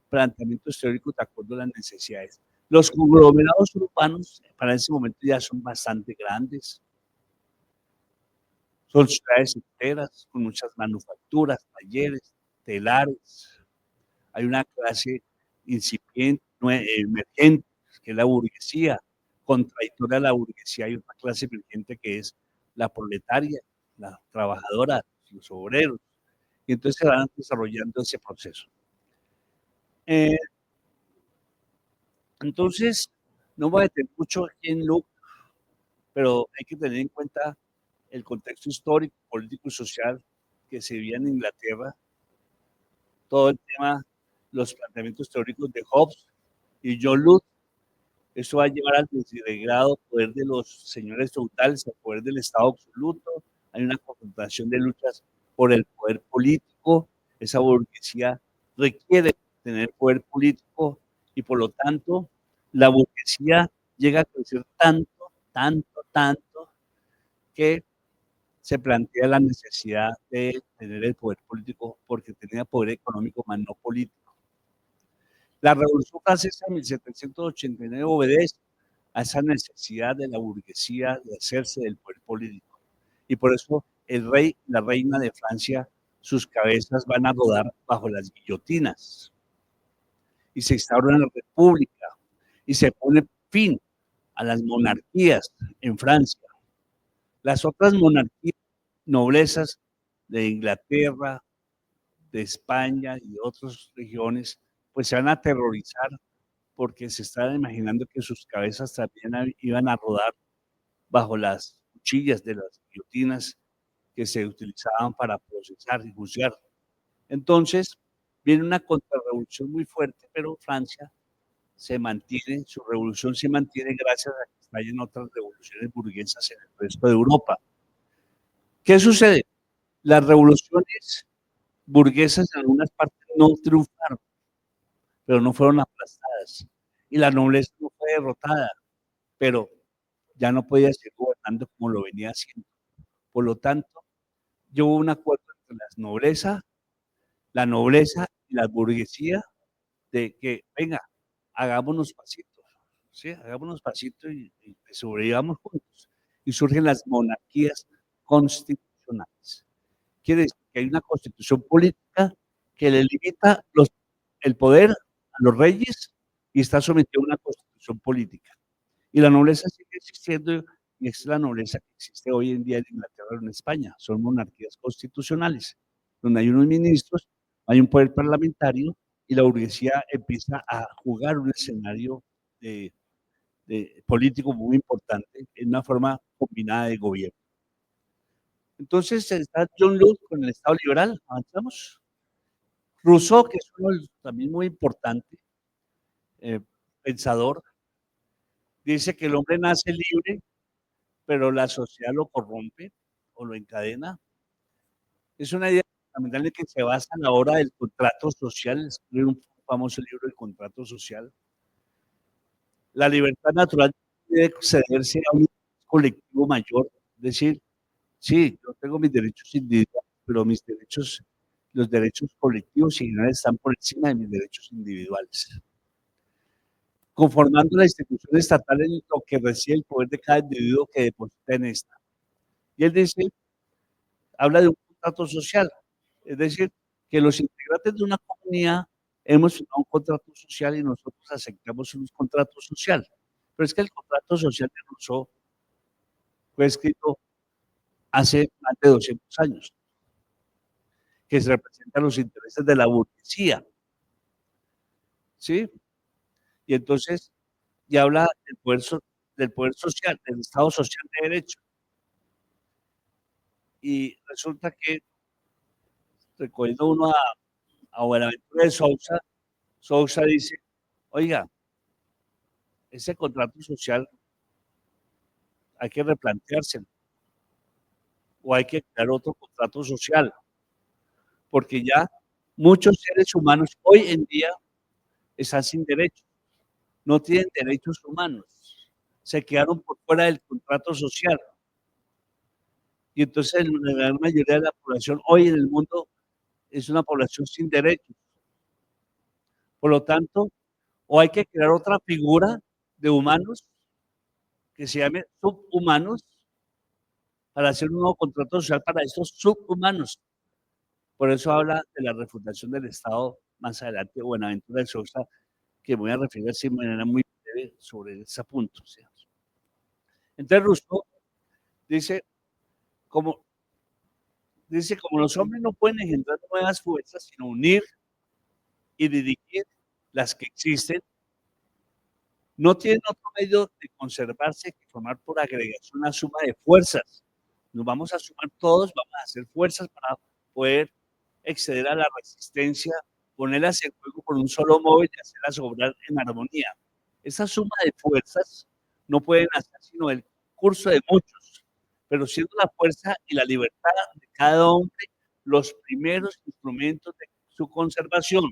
planteamientos teóricos de acuerdo a las necesidades. Los conglomerados urbanos para ese momento ya son bastante grandes. Son ciudades enteras con muchas manufacturas, talleres, telares. Hay una clase incipiente, emergente, que es la burguesía, contradictoria a la burguesía. Hay otra clase emergente que es la proletaria, la trabajadora, los obreros. Y entonces se van desarrollando ese proceso. Entonces, no voy a detener mucho aquí en Locke, pero hay que tener en cuenta el contexto histórico, político y social que se vivía en Inglaterra, todo el tema, los planteamientos teóricos de Hobbes y John Locke. Esto va a llevar al desagregado poder de los señores feudales, al poder del Estado absoluto. Hay una confrontación de luchas por el poder político. Esa burguesía requiere tener poder político y por lo tanto la burguesía llega a crecer tanto que se plantea la necesidad de tener el poder político porque tenía poder económico, más no político. La Revolución Francesa de 1789 obedece a esa necesidad de la burguesía de hacerse del poder político. Y por eso el rey y la reina de Francia, sus cabezas van a rodar bajo las guillotinas. Y se instaura una república y se pone fin a las monarquías en Francia. Las otras monarquías, noblezas de Inglaterra, de España y de otras regiones, pues se van a aterrorizar porque se estaban imaginando que sus cabezas también iban a rodar bajo las cuchillas de las guillotinas que se utilizaban para procesar y juzgar. Entonces, viene una contrarrevolución muy fuerte, pero Francia se mantiene, su revolución se mantiene gracias a que estallan otras revoluciones burguesas en el resto de Europa. ¿Qué sucede? Las revoluciones burguesas en algunas partes no triunfaron, pero no fueron aplastadas. Y la nobleza no fue derrotada, pero ya no podía seguir gobernando como lo venía haciendo. Por lo tanto, ya hubo un acuerdo entre la nobleza y la burguesía de que, venga, hagámonos pasitos, ¿sí? Hagámonos pasitos y sobrevivamos juntos. Y surgen las monarquías constitucionales. Quiere decir que hay una constitución política que le limita el poder a los reyes y está sometido a una constitución política. Y la nobleza sigue existiendo y es la nobleza que existe hoy en día en Inglaterra o en España. Son monarquías constitucionales, donde hay unos ministros, hay un poder parlamentario y la burguesía empieza a jugar un escenario de, político muy importante en una forma combinada de gobierno. Entonces está John Locke con el Estado liberal, avanzamos. Rousseau, que es uno también muy importante, eh, pensador, dice que el hombre nace libre, pero la sociedad lo corrompe o lo encadena. Es una idea fundamental que se basa en la obra del contrato social, escribe un famoso libro, El contrato social. La libertad natural debe cederse a un colectivo mayor, es decir, sí, yo tengo mis derechos individuales, pero los derechos colectivos y generales están por encima de mis derechos individuales. Conformando la institución estatal en lo que recibe el poder de cada individuo que deposita en esta. Y él dice, habla de un contrato social, es decir, que los integrantes de una comunidad hemos firmado un contrato social y nosotros aceptamos un contrato social. Pero es que el contrato social de Rousseau fue escrito hace más de 200 años, que se representan los intereses de la burguesía, ¿sí? Y entonces, ya habla del poder social, del Estado social de derecho. Y resulta que, recogiendo uno a Buenaventura de Sousa, Sousa dice, oiga, ese contrato social hay que replanteárselo, o hay que crear otro contrato social, porque ya muchos seres humanos hoy en día están sin derechos, no tienen derechos humanos, se quedaron por fuera del contrato social. Y entonces la gran mayoría de la población hoy en el mundo es una población sin derechos. Por lo tanto, o hay que crear otra figura de humanos que se llame subhumanos para hacer un nuevo contrato social para estos subhumanos. Por eso habla de la refundación del Estado más adelante, Buenaventura de Sousa, que me voy a referir así de manera muy breve sobre ese punto. ¿Sí? Entonces Rousseau dice como los hombres no pueden engendrar nuevas fuerzas, sino unir y dirigir las que existen, no tienen otro medio de conservarse que formar por agregación una suma de fuerzas. Nos vamos a sumar todos, vamos a hacer fuerzas para poder exceder a la resistencia, ponerlas en juego por un solo móvil y hacerlas obrar en armonía. Esa suma de fuerzas no pueden hacer sino el curso de muchos, pero siendo la fuerza y la libertad de cada hombre los primeros instrumentos de su conservación.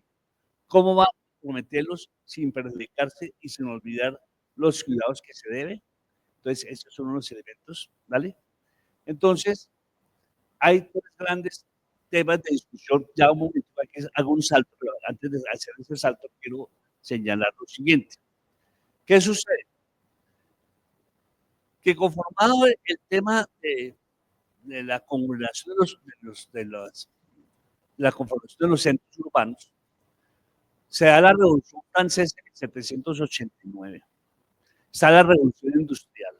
¿Cómo va a cometerlos sin perjudicarse y sin olvidar los cuidados que se debe? Entonces, esos son unos elementos, ¿vale? Entonces, hay tres grandes temas de discusión. Ya un momento, para que haga un salto, pero antes de hacer ese salto, quiero señalar lo siguiente. ¿Qué sucede? Que conformado el tema de la conformación la conformación de los centros urbanos, se da la Revolución Francesa en 1789. Está la Revolución Industrial.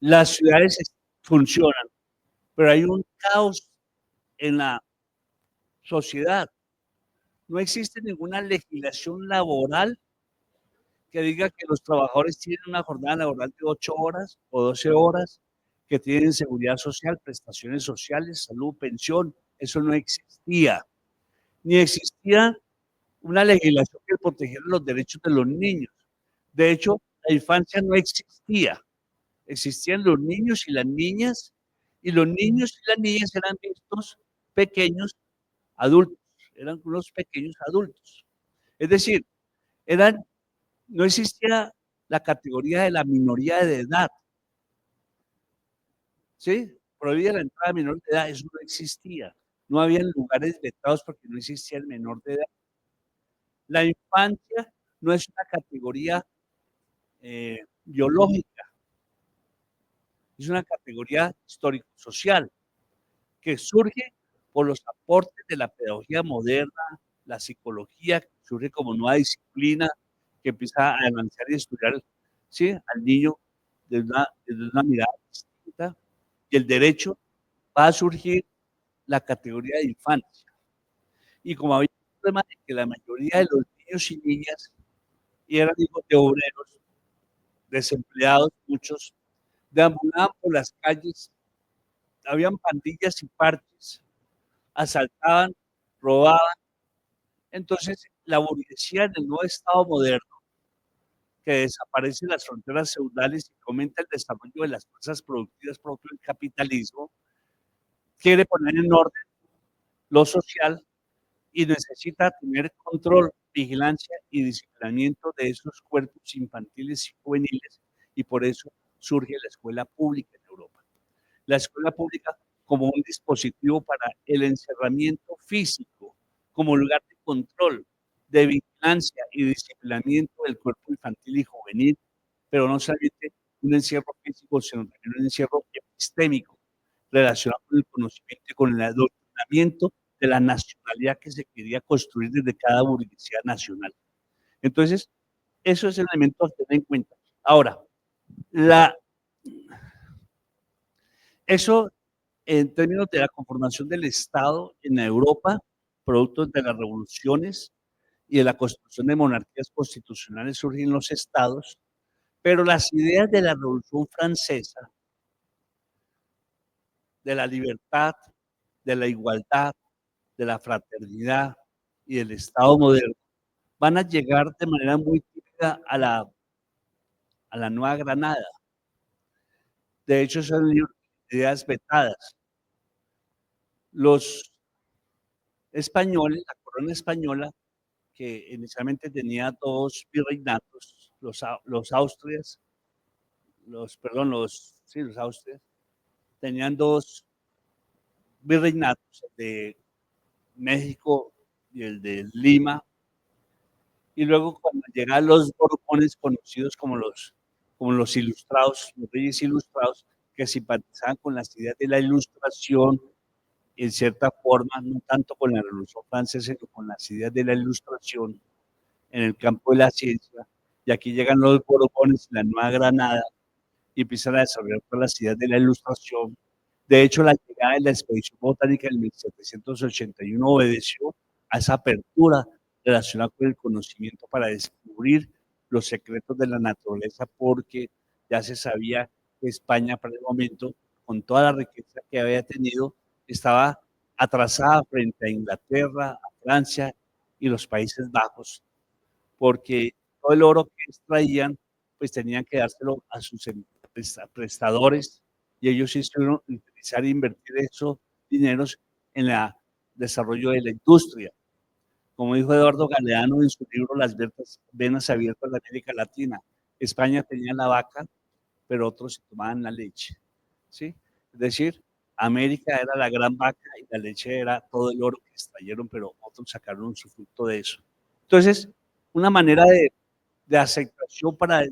Las ciudades funcionan, pero hay un caos en la sociedad. No existe ninguna legislación laboral que diga que los trabajadores tienen una jornada laboral de 8 horas o 12 horas, que tienen seguridad social, prestaciones sociales, salud, pensión. Eso no existía. Ni existía una legislación que protegiera los derechos de los niños. De hecho, la infancia no existía. Existían los niños y las niñas, y los niños y las niñas eran vistos pequeños adultos, eran unos pequeños adultos. Es decir, eran no existía la categoría de la minoría de edad, ¿sí? Prohibida la entrada de menores de edad, eso no existía. No habían lugares vetados porque no existía el menor de edad. La infancia no es una categoría biológica, es una categoría histórico-social que surge por los aportes de la pedagogía moderna, la psicología, que surge como nueva disciplina, que empieza a analizar y estudiar, ¿sí?, al niño desde una mirada distinta, y el derecho va a surgir la categoría de infancia. Y como había un problema de que la mayoría de los niños y niñas eran hijos de obreros, desempleados, muchos, deambulaban por las calles, habían pandillas y parches, asaltaban, robaban. Entonces, la burguesía en el nuevo Estado moderno, que desaparecen las fronteras feudales y fomenta el desarrollo de las fuerzas productivas propio del capitalismo, quiere poner en orden lo social y necesita tener control, vigilancia y disciplinamiento de esos cuerpos infantiles y juveniles, y por eso surge la escuela pública en Europa. La escuela pública como un dispositivo para el encerramiento físico, como lugar de control, de vigilancia y disciplinamiento del cuerpo infantil y juvenil, pero no solamente un encierro físico, sino también un encierro epistémico, relacionado con el conocimiento y con el adoctrinamiento de la nacionalidad que se quería construir desde cada burguesía nacional. Entonces, eso es el elemento a tener en cuenta. Ahora, eso en términos de la conformación del Estado en Europa, producto de las revoluciones y de la construcción de monarquías constitucionales, surgen los estados, pero las ideas de la Revolución Francesa, de la libertad, de la igualdad, de la fraternidad y del Estado moderno, van a llegar de manera muy típica a la Nueva Granada. De hecho, son ideas vetadas. Los españoles, la corona española, que inicialmente tenía dos virreinatos, los Austrias, los Austrias, tenían dos virreinatos, el de México y el de Lima, y luego cuando llegan los Borbones, conocidos como los ilustrados, los reyes ilustrados, que simpatizaban con las ideas de la ilustración, en cierta forma, no tanto con la Revolución Francesa, sino con las ideas de la ilustración en el campo de la ciencia, y aquí llegan los Borbones, la Nueva Granada, y empiezan a desarrollar todas las ideas de la ilustración. De hecho, la llegada de la expedición botánica en 1781 obedeció a esa apertura relacionada con el conocimiento para descubrir los secretos de la naturaleza, porque ya se sabía que España, para el momento, con toda la riqueza que había tenido, estaba atrasada frente a Inglaterra, a Francia y los Países Bajos, porque todo el oro que extraían, pues tenían que dárselo a sus prestadores, y ellos hicieron utilizar e invertir esos dineros en el desarrollo de la industria. Como dijo Eduardo Galeano en su libro Las venas abiertas de América Latina, España tenía la vaca, pero otros se tomaban la leche, ¿sí? Es decir, América era la gran vaca y la leche era todo el oro que extrayeron, pero otros sacaron un fruto de eso. Entonces, una manera de aceptación para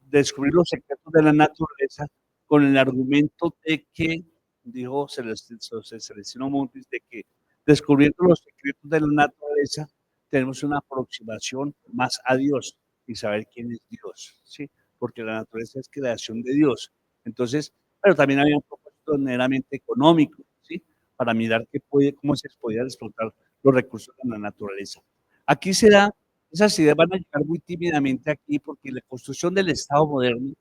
descubrir los secretos de la naturaleza con el argumento de que, dijo Celestino Montes, de que descubriendo los secretos de la naturaleza tenemos una aproximación más a Dios y saber quién es Dios, ¿sí? Porque la naturaleza es creación de Dios. Entonces, pero también había un propósito meramente económico, ¿sí? Para mirar cómo se podía explotar los recursos de la naturaleza. Aquí se da, esas ideas van a llegar muy tímidamente aquí porque la construcción del Estado moderno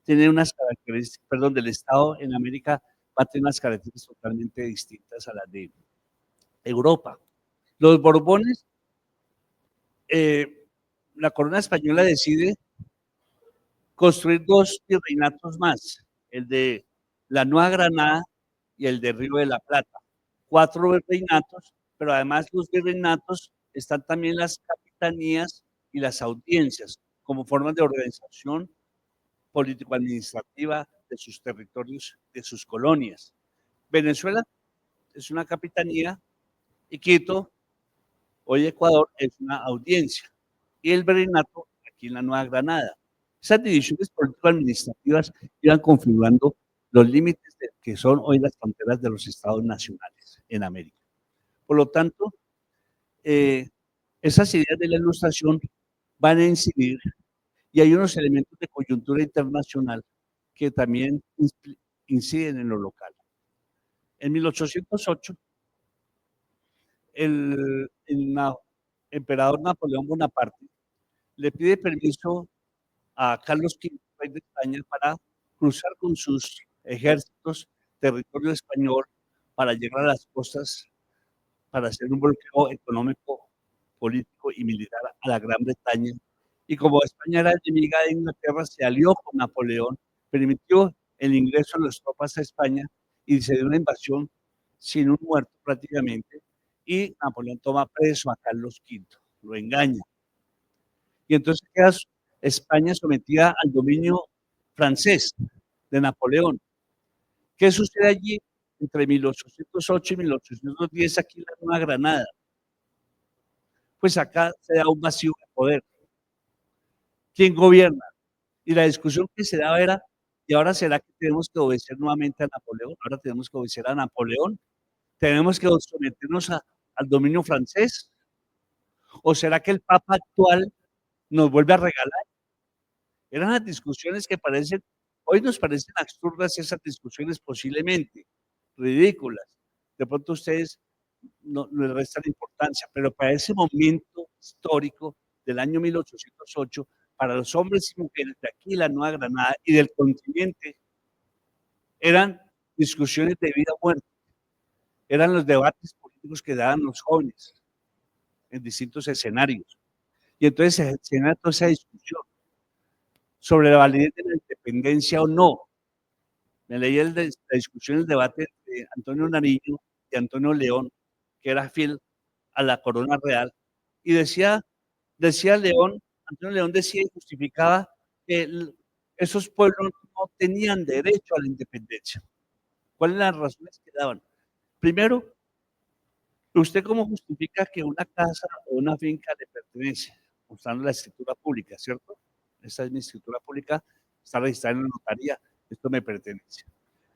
tiene unas características, perdón, del Estado en América va a tener unas características totalmente distintas a las de Europa. Los Borbones, la corona española decide construir dos virreinatos más, el de la Nueva Granada y el de Río de la Plata. 4 virreinatos, pero además los virreinatos están también las capitanías y las audiencias como formas de organización político-administrativa de sus territorios, de sus colonias. Venezuela es una capitanía y Quito, hoy Ecuador, es una audiencia. Y el Virreinato, aquí en la Nueva Granada. Esas divisiones político-administrativas iban configurando los límites de que son hoy las fronteras de los estados nacionales en América. Por lo tanto, esas ideas de la Ilustración van a incidir y hay unos elementos de coyuntura internacional que también inciden en lo local. En 1808, el emperador Napoleón Bonaparte le pide permiso a Carlos V, rey de España, para cruzar con sus ejércitos territorio español para llegar a las costas, para hacer un bloqueo económico, político y militar a la Gran Bretaña. Y como España era enemiga de Inglaterra, se alió con Napoleón, permitió el ingreso de las tropas a España y se dio una invasión sin un muerto prácticamente. Y Napoleón toma preso a Carlos V, lo engaña. Y entonces queda España sometida al dominio francés de Napoleón. ¿Qué sucede allí entre 1808 y 1810 aquí en la Nueva Granada? Pues acá se da un vacío de poder. ¿Quién gobierna? Y la discusión que se daba era, ¿y ahora será que tenemos que obedecer nuevamente a Napoleón? ¿Ahora tenemos que obedecer a Napoleón? ¿Tenemos que someternos al dominio francés? ¿O será que el Papa actual nos vuelve a regalar? Eran las discusiones que parecen, hoy nos parecen absurdas esas discusiones posiblemente, ridículas. De pronto ustedes no les restan importancia, pero para ese momento histórico del año 1808, para los hombres y mujeres de aquí, la Nueva Granada y del continente, eran discusiones de vida o muerte, eran los debates políticos que daban los jóvenes en distintos escenarios. Y entonces se genera toda esa discusión sobre la validez de la independencia o no. Me leí la discusión, el debate de Antonio Nariño y Antonio León, que era fiel a la corona real, y decía León, Antonio León decía y justificaba que esos pueblos no tenían derecho a la independencia. ¿Cuáles eran las razones que daban? Primero, ¿usted cómo justifica que una casa o una finca le pertenece? Usando la escritura pública, ¿cierto? Esta es mi escritura pública, está registrada en la notaría, esto me pertenece.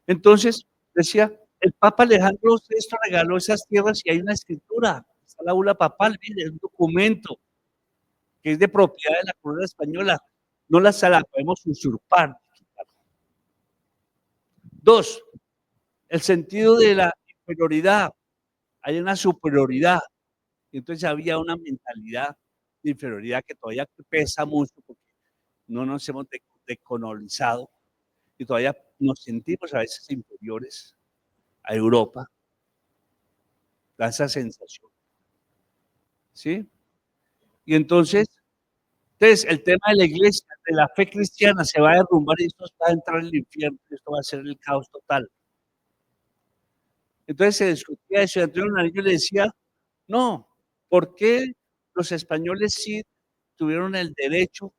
Entonces, decía, el Papa Alejandro VI regaló esas tierras y hay una escritura, está la bula papal, mire, es un documento que es de propiedad de la corona española, no la podemos usurpar. Dos, el sentido de la inferioridad, hay una superioridad, entonces había una mentalidad de inferioridad que todavía pesa mucho porque no nos hemos decolonizado y todavía nos sentimos a veces inferiores a Europa, da esa sensación, ¿sí? Y entonces el tema de la iglesia, de la fe cristiana se va a derrumbar y esto va a entrar en el infierno, esto va a ser el caos total. Entonces se discutía eso y Antonio Nariño le decía, no, ¿por qué los españoles sí tuvieron el derecho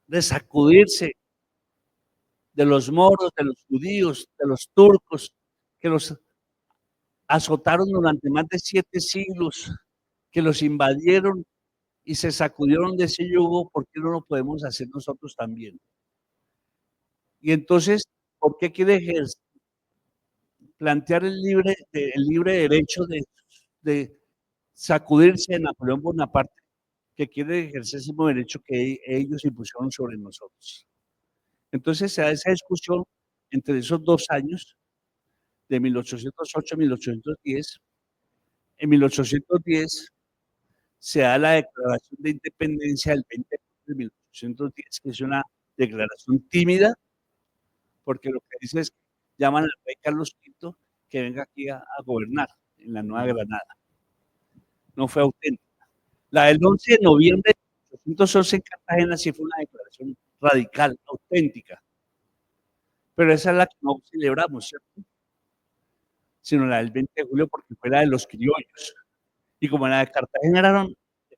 de sacudirse de los moros, de los judíos, de los turcos, que los azotaron durante más de 7 siglos, que los invadieron y se sacudieron de ese yugo? ¿Por qué no lo podemos hacer nosotros también? Y entonces, ¿por qué quiere plantear el libre derecho de sacudirse de Napoleón Bonaparte, que quiere ejercer ese mismo derecho que ellos impusieron sobre nosotros? Entonces se da esa discusión entre esos 2 años, de 1808 a 1810. En 1810 se da la declaración de independencia del 20 de 1810, que es una declaración tímida, porque lo que dice es que llaman al rey Carlos V que venga aquí a gobernar en la Nueva Granada. No fue auténtica. La del 11 de noviembre de 1811 en Cartagena sí fue una declaración radical, auténtica. Pero esa es la que no celebramos, ¿cierto? Sino la del 20 de julio porque fue la de los criollos. Y como la de Cartagena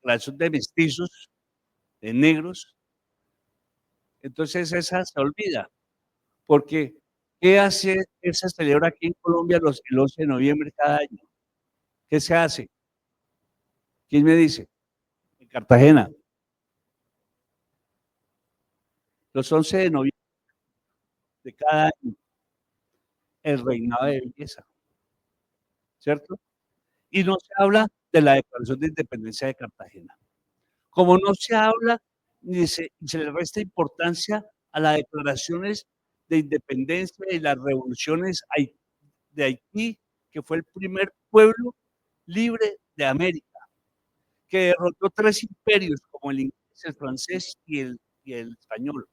declaración de mestizos, de negros, entonces esa se olvida, porque ¿qué se celebra aquí en Colombia el 11 de noviembre cada año? ¿Qué se hace? ¿Quién me dice? En Cartagena, los 11 de noviembre de cada año, el reinado de belleza, ¿cierto? Y no se habla de la Declaración de Independencia de Cartagena. Como no se habla ni se le resta importancia a las declaraciones de independencia y las revoluciones de Haití, que fue el primer pueblo libre de América, que derrotó 3 imperios como el inglés, el francés y el español,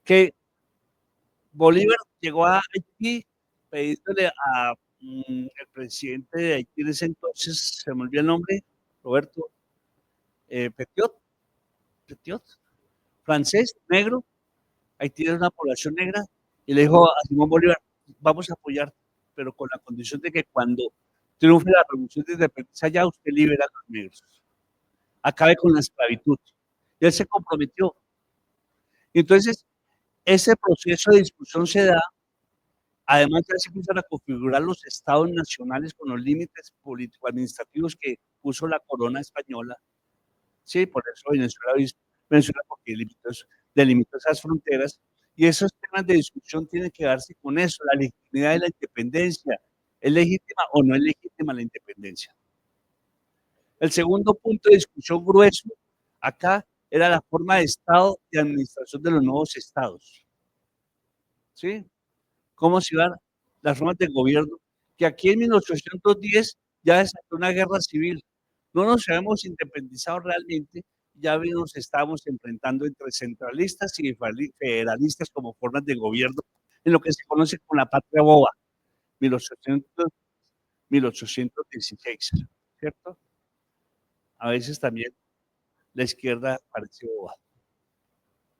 que Bolívar llegó a Haití pidiéndole a el presidente de Haití en ese entonces, se me olvidó el nombre, Roberto Petiot, Petiot, francés, negro, Haití es una población negra, y le dijo a Simón Bolívar, vamos a apoyar, pero con la condición de que cuando triunfe la revolución de independencia ya usted libera a los negros, acabe con la esclavitud. Y él se comprometió. Entonces, ese proceso de discusión se da, además ya se empiezan a configurar los estados nacionales con los límites político-administrativos que puso la corona española. Sí, por eso Venezuela porque delimitó esas fronteras, y esos temas de discusión tienen que darse con eso, la legitimidad de la independencia. ¿Es legítima o no es legítima la independencia? El segundo punto de discusión grueso acá era la forma de Estado y administración de los nuevos estados. ¿Sí? ¿Cómo se iban las formas de gobierno? Que aquí en 1810 ya desató una guerra civil. No nos habíamos independizado realmente, ya nos estábamos enfrentando entre centralistas y federalistas como formas de gobierno, en lo que se conoce como la patria boba, 1800, 1816, ¿cierto? A veces también la izquierda parece boba,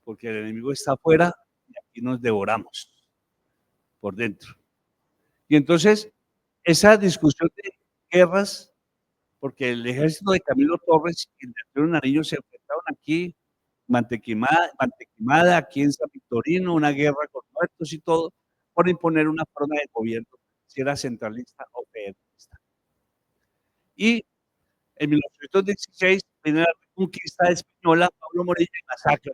porque el enemigo está afuera y aquí nos devoramos por dentro. Y entonces, esa discusión de guerras, porque el ejército de Camilo Torres y el de Antonio Nariño se enfrentaron aquí, Mantequimada, aquí en San Victorino, una guerra con muertos y todo, por imponer una forma de gobierno, si era centralista o federalista. Y en 1816 viene la reconquista española, Pablo Morillo y masacra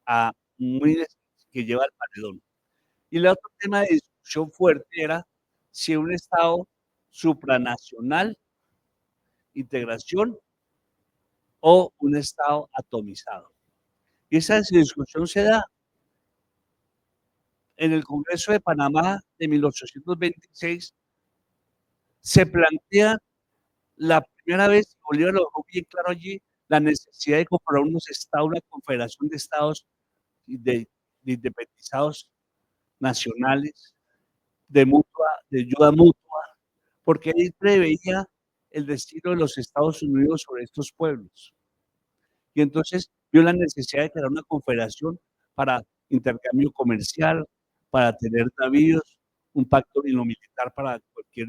a Múñez, que lleva al paredón. Y el otro tema de discusión fuerte era si un Estado supranacional, integración, o un Estado atomizado. Y esa discusión se da en el Congreso de Panamá de 1826. Se plantea la primera vez, Bolívar lo dejó bien claro allí, la necesidad de comprar unos estados, una confederación de estados de independizados nacionales, de ayuda mutua, porque él preveía el destino de los Estados Unidos sobre estos pueblos. Y entonces vio la necesidad de crear una confederación para intercambio comercial, para tener navíos, un pacto militar para cualquier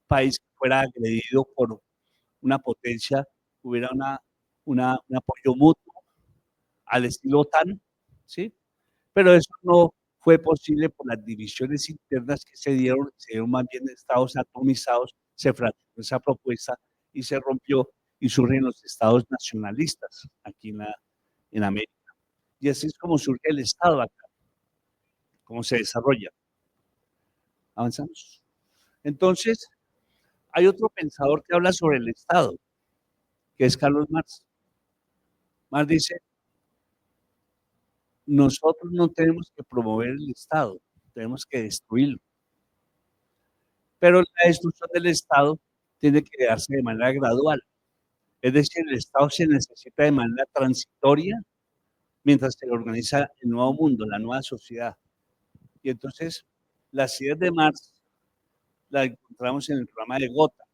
país que fuera agredido por una potencia, hubiera un apoyo mutuo al estilo OTAN, ¿sí? Pero eso no fue posible por las divisiones internas que se dieron más bien estados atomizados, se fracturó esa propuesta y se rompió y surgen los estados nacionalistas aquí en América. Y así es como surge el Estado acá, cómo se desarrolla. Avanzamos. Entonces, hay otro pensador que habla sobre el Estado, que es Carlos Marx. Marx dice, nosotros no tenemos que promover el Estado, tenemos que destruirlo. Pero la destrucción del Estado tiene que darse de manera gradual. Es decir, el Estado se necesita de manera transitoria mientras se organiza el nuevo mundo, la nueva sociedad. Y entonces, las ideas de Marx las encontramos en el programa de Gotha.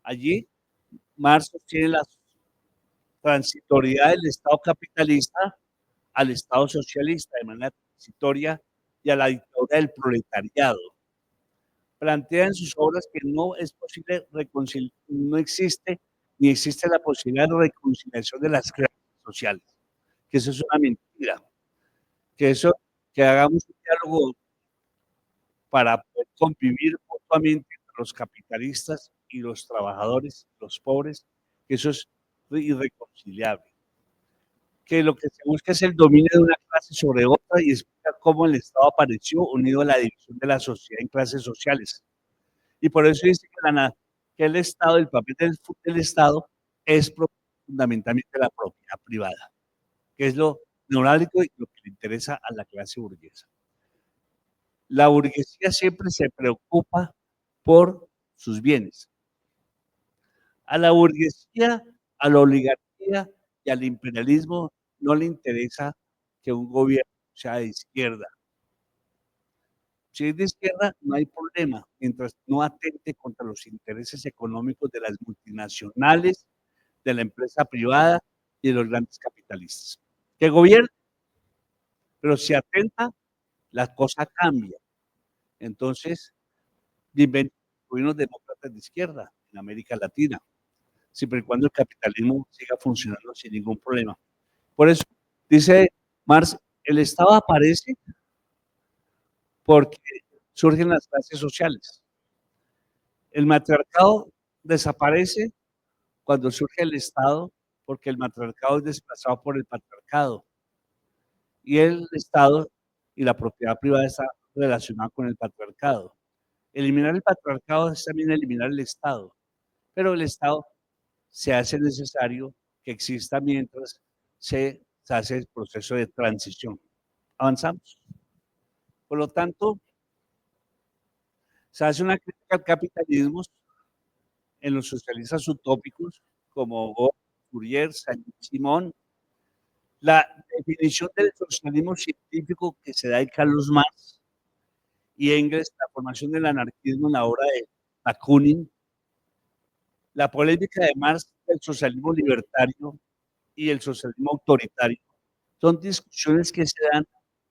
Allí, Marx sostiene la transitoriedad del Estado capitalista al Estado socialista de manera transitoria y a la dictadura del proletariado. Plantea en sus obras que no es posible reconciliar, no existe ni existe la posibilidad de reconciliación de las clases sociales, que eso es una mentira, que eso, que hagamos un diálogo para poder convivir mutuamente entre los capitalistas y los trabajadores, los pobres, que eso es irreconciliable. Que lo que se busca es el dominio de una clase sobre otra y explica cómo el Estado apareció unido a la división de la sociedad en clases sociales. Y por eso dice que el Estado, el papel del Estado es fundamentalmente la propiedad privada, que es lo neurálgico y lo que le interesa a la clase burguesa. La burguesía siempre se preocupa por sus bienes. A la burguesía, a la oligarquía y al imperialismo no le interesa que un gobierno sea de izquierda. Si es de izquierda, no hay problema, mientras no atente contra los intereses económicos de las multinacionales, de la empresa privada y de los grandes capitalistas. Que gobierna, pero si atenta, la cosa cambia. Entonces, bienvenidos gobiernos demócratas de izquierda en América Latina, siempre y cuando el capitalismo siga funcionando sin ningún problema. Por eso, dice Marx, el Estado aparece porque surgen las clases sociales. El matriarcado desaparece cuando surge el Estado porque el matriarcado es desplazado por el patriarcado. Y el Estado y la propiedad privada está relacionada con el patriarcado. Eliminar el patriarcado es también eliminar el Estado, pero el Estado se hace necesario que exista mientras se hace el proceso de transición. Avanzamos. Por lo tanto, se hace una crítica al capitalismo en los socialistas utópicos como Fourier, Saint-Simon. La definición del socialismo científico que se da en Carlos Marx y Engels, la formación del anarquismo en la obra de Bakunin, la polémica de Marx del socialismo libertario y el socialismo autoritario, son discusiones que se dan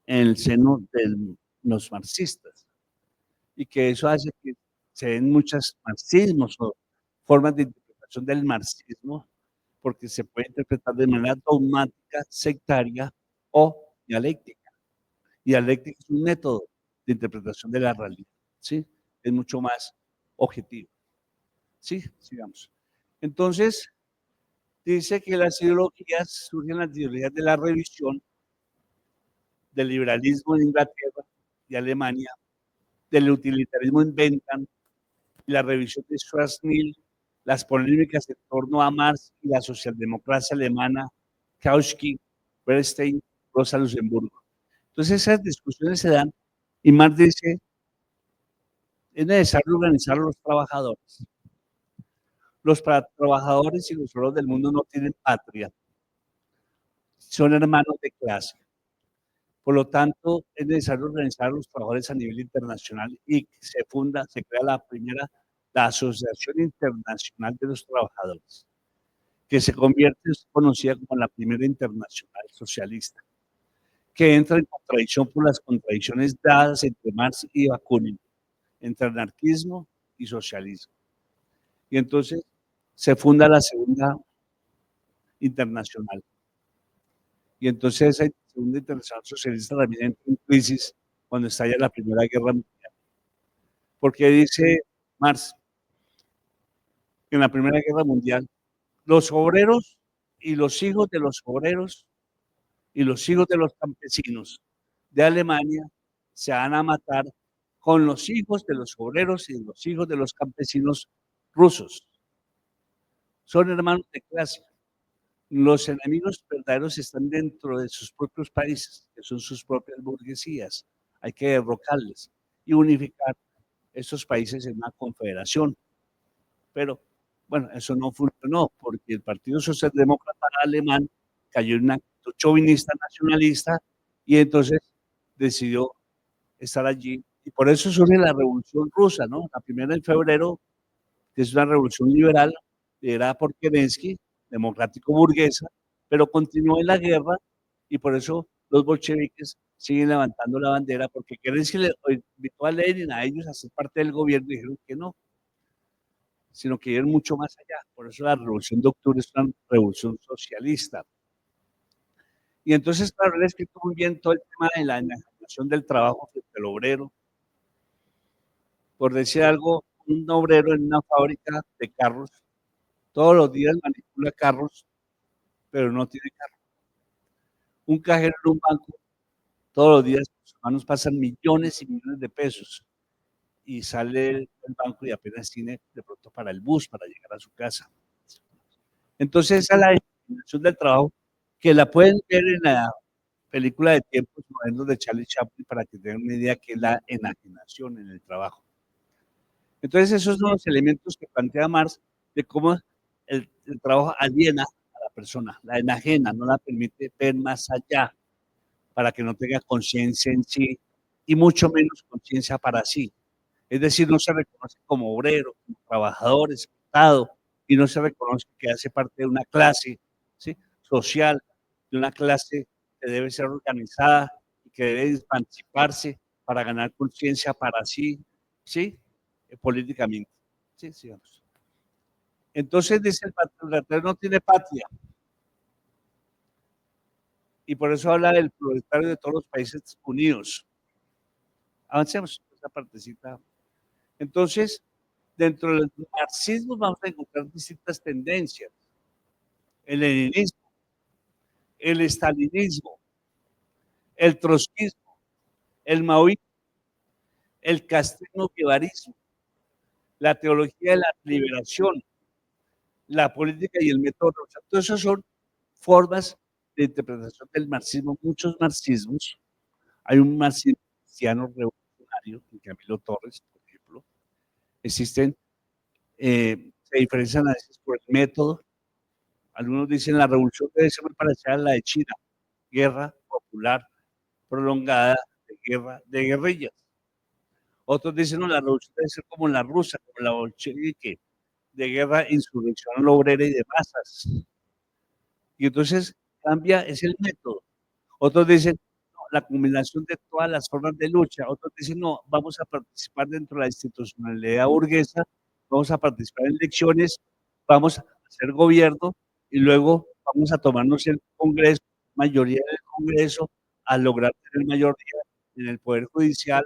en el seno de los marxistas y que eso hace que se den muchos marxismos o formas de interpretación del marxismo, porque se puede interpretar de manera dogmática, sectaria o dialéctica. Y dialéctica es un método de interpretación de la realidad, ¿sí? Es mucho más objetivo. Sí, sigamos. Entonces, dice que las ideologías surgen las ideologías de la revisión, del liberalismo en Inglaterra y Alemania, del utilitarismo en Bentham, la revisión de Schwarzschild, las polémicas en torno a Marx y la socialdemocracia alemana, Kautsky, Bernstein, Rosa Luxemburgo. Entonces esas discusiones se dan y Marx dice, es necesario organizar a los trabajadores. Los trabajadores y los obreros del mundo no tienen patria, son hermanos de clase. Por lo tanto, es necesario organizar a los trabajadores a nivel internacional y se crea la Asociación Internacional de los Trabajadores, que se convierte, es conocida como la primera internacional socialista, que entra en contradicción por las contradicciones dadas entre Marx y Bakunin, entre anarquismo y socialismo. Y entonces se funda la segunda internacional. Y entonces esa segunda internacional socialista también entra en crisis cuando estalla la Primera Guerra Mundial. Porque dice Marx, que en la Primera Guerra Mundial, los obreros y los hijos de los obreros y los hijos de los campesinos de Alemania se van a matar con los hijos de los obreros y los hijos de los campesinos rusos. Son hermanos de clase. Los enemigos verdaderos están dentro de sus propios países, que son sus propias burguesías. Hay que derrocarles y unificar estos países en una confederación. Pero, bueno, eso no funcionó porque el Partido Socialdemócrata Alemán cayó en una actitud chauvinista nacionalista y entonces decidió estar allí. Y por eso surge la Revolución Rusa, ¿no? La primera en febrero, que es una revolución liberal, liderada por Kerensky, democrático burguesa, pero continuó en la guerra y por eso los bolcheviques siguen levantando la bandera, porque Kerensky le invitó a Lenin, a ellos, a ser parte del gobierno y dijeron que no. sino que ir mucho más allá. Por eso la Revolución de Octubre es una revolución socialista. Y entonces, claro, él ha escrito muy bien todo el tema de la enajenación del trabajo frente al obrero. Por decir algo, un obrero en una fábrica de carros, todos los días manipula carros, pero no tiene carro. Un cajero en un banco, todos los días sus manos pasan millones y millones de pesos y sale del banco y apenas tiene de pronto para el bus, para llegar a su casa. Entonces, esa es la definición del trabajo, que la pueden ver en la película de Tiempos Modernos de Charlie Chaplin para que tengan una idea que es la enajenación en el trabajo. Entonces, esos son los elementos que plantea Marx de cómo el trabajo aliena a la persona, la enajena, no la permite ver más allá, para que no tenga conciencia en sí y mucho menos conciencia para sí. Es decir, no se reconoce como obrero, como trabajador explotado y no se reconoce que hace parte de una clase, ¿sí?, social, de una clase que debe ser organizada y que debe emanciparse para ganar conciencia para sí, ¿sí?, políticamente. Sí, sigamos. Entonces dice el patriarcado no tiene patria y por eso habla del proletario de todos los países unidos. Avancemos esa partecita. Entonces, dentro del marxismo vamos a encontrar distintas tendencias. El leninismo, el estalinismo, el trotskismo, el maoísmo, el castrino-guevarismo, la teología de la liberación, la política y el método. Todos esos son formas de interpretación del marxismo, muchos marxismos. Hay un marxismo cristiano revolucionario, en Camilo Torres, por ejemplo. Existen, se diferencian a veces por el método. Algunos dicen la revolución debe ser muy parecida a la de China, guerra popular prolongada de guerra de guerrillas. Otros dicen no, la revolución debe ser como la rusa, como la bolchevique, de guerra insurrección obrera y de masas. Y entonces cambia, es el método. Otros dicen, no, la combinación de todas las formas de lucha. Otros dicen, no, vamos a participar dentro de la institucionalidad burguesa, vamos a participar en elecciones, vamos a hacer gobierno y luego vamos a tomarnos el Congreso, mayoría del Congreso, a lograr tener mayoría en el Poder Judicial,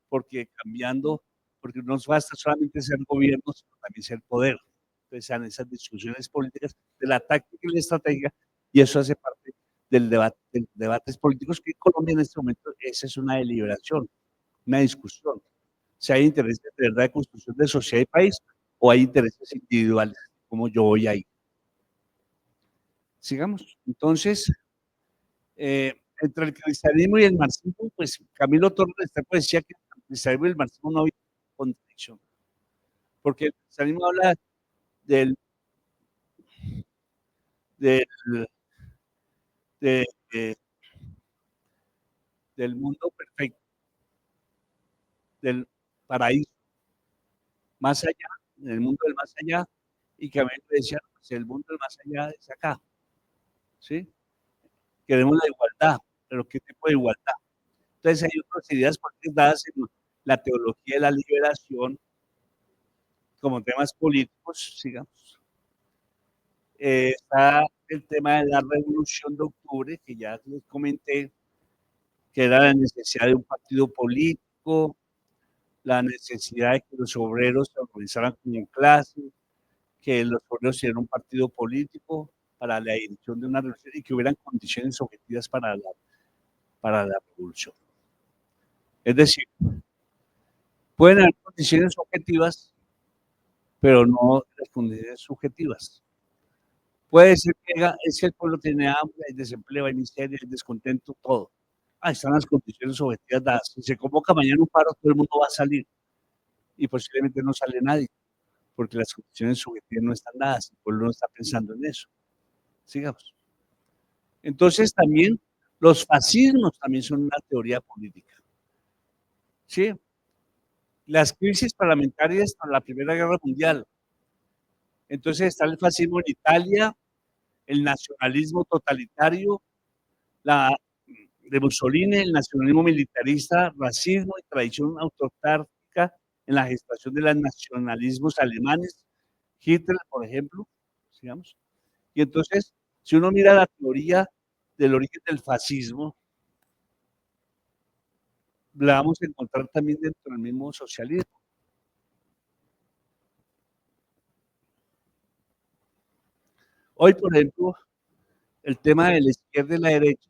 porque cambiando, porque no nos basta solamente ser gobierno, sino también ser poder. Entonces, sean esas discusiones políticas de la táctica y la estrategia, y eso hace parte del debate, de debates políticos que en Colombia en este momento esa es una deliberación, una discusión. Si hay intereses de verdad de construcción de sociedad y país o hay intereses individuales, como yo voy ahí. Sigamos. Entonces, entre el cristianismo y el marxismo, pues Camilo Torres decía que el cristianismo y el marxismo no había contradicción, porque el cristianismo habla del, del, de, de, del mundo perfecto, del paraíso, más allá, en el mundo del más allá, y que a mí me decían, pues el mundo del más allá es acá, ¿sí? Queremos la igualdad, pero ¿qué tipo de igualdad? Entonces hay otras ideas políticas dadas en la teología de la liberación, como temas políticos, sigamos. Está el tema de la Revolución de Octubre, que ya les comenté, que era la necesidad de un partido político, la necesidad de que los obreros se organizaran como clase, que los obreros tuvieran un partido político para la dirección de una revolución y que hubieran condiciones objetivas para la revolución. Es decir, pueden haber condiciones objetivas, pero no las condiciones subjetivas. Puede ser que es que el pueblo tiene hambre, hay desempleo, hay miseria, hay descontento, todo. Ahí están las condiciones objetivas dadas. Si se convoca mañana un paro, todo el mundo va a salir y posiblemente no sale nadie, porque las condiciones subjetivas no están dadas, el pueblo no está pensando en eso. Sigamos. Entonces también los fascismos también son una teoría política. ¿Sí? Las crisis parlamentarias para la Primera Guerra Mundial. Entonces está el fascismo en Italia, el nacionalismo totalitario, la de Mussolini, el nacionalismo militarista, racismo y tradición autocrática en la gestación de los nacionalismos alemanes, Hitler, por ejemplo, digamos. Y entonces, si uno mira la teoría del origen del fascismo, la vamos a encontrar también dentro del mismo socialismo. Hoy, por ejemplo, el tema de la izquierda y la derecha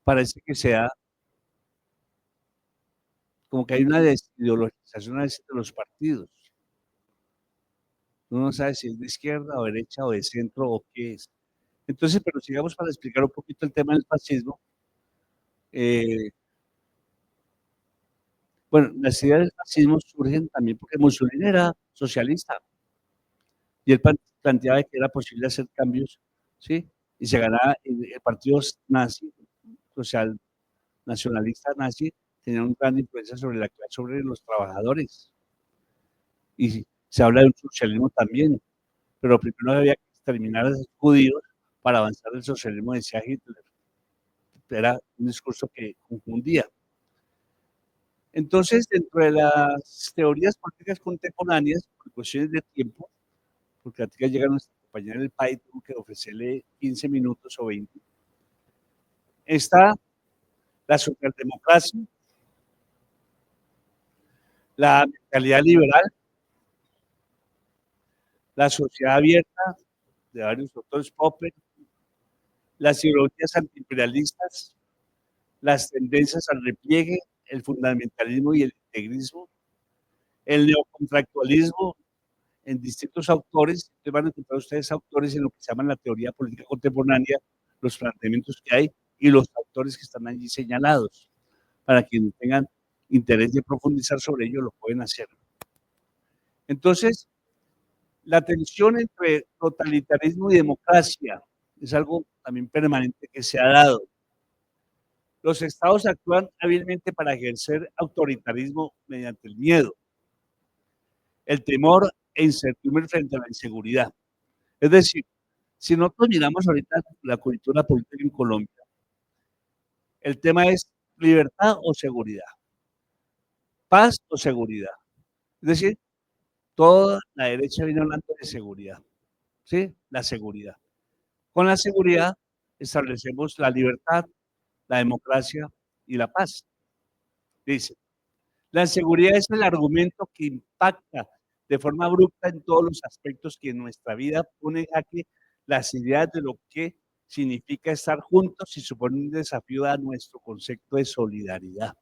parece que sea como que hay una desideologización a veces de los partidos. Uno no sabe si es de izquierda o derecha o de centro o qué es. Entonces, pero sigamos para explicar un poquito el tema del fascismo. Eh, bueno, las ideas del fascismo surgen también porque Mussolini era socialista y él planteaba que era posible hacer cambios, ¿sí? Y se ganaba, el partido nazi, social, nacionalista nazi, tenía una gran influencia sobre la clase, sobre los trabajadores. Y se habla de un socialismo también, pero primero había que exterminar a los judíos para avanzar el socialismo, decía Hitler. Era un discurso que confundía. Entonces, dentro de las teorías políticas contemporáneas, por cuestiones de tiempo, porque a ti que llega nuestra compañera en el país, tengo que ofrecerle 15 minutos o 20, está la superdemocracia, la mentalidad liberal, la sociedad abierta de varios autores, Popper, las ideologías antiimperialistas, las tendencias al repliegue, el fundamentalismo y el integrismo, el neocontractualismo en distintos autores. Entonces van a encontrar ustedes autores en lo que se llama la teoría política contemporánea, los planteamientos que hay y los autores que están allí señalados. Para quienes tengan interés de profundizar sobre ello, lo pueden hacer. Entonces, la tensión entre totalitarismo y democracia es algo también permanente que se ha dado. Los estados actúan hábilmente para ejercer autoritarismo mediante el miedo, el temor e incertidumbre frente a la inseguridad. Es decir, si nosotros miramos ahorita la cultura política en Colombia, el tema es libertad o seguridad, paz o seguridad. Es decir, toda la derecha viene hablando de seguridad, ¿sí? La seguridad. Con la seguridad establecemos la libertad, la democracia y la paz. Dice, la seguridad es el argumento que impacta de forma abrupta en todos los aspectos que en nuestra vida pone aquí las ideas de lo que significa estar juntos y supone un desafío a nuestro concepto de solidaridad.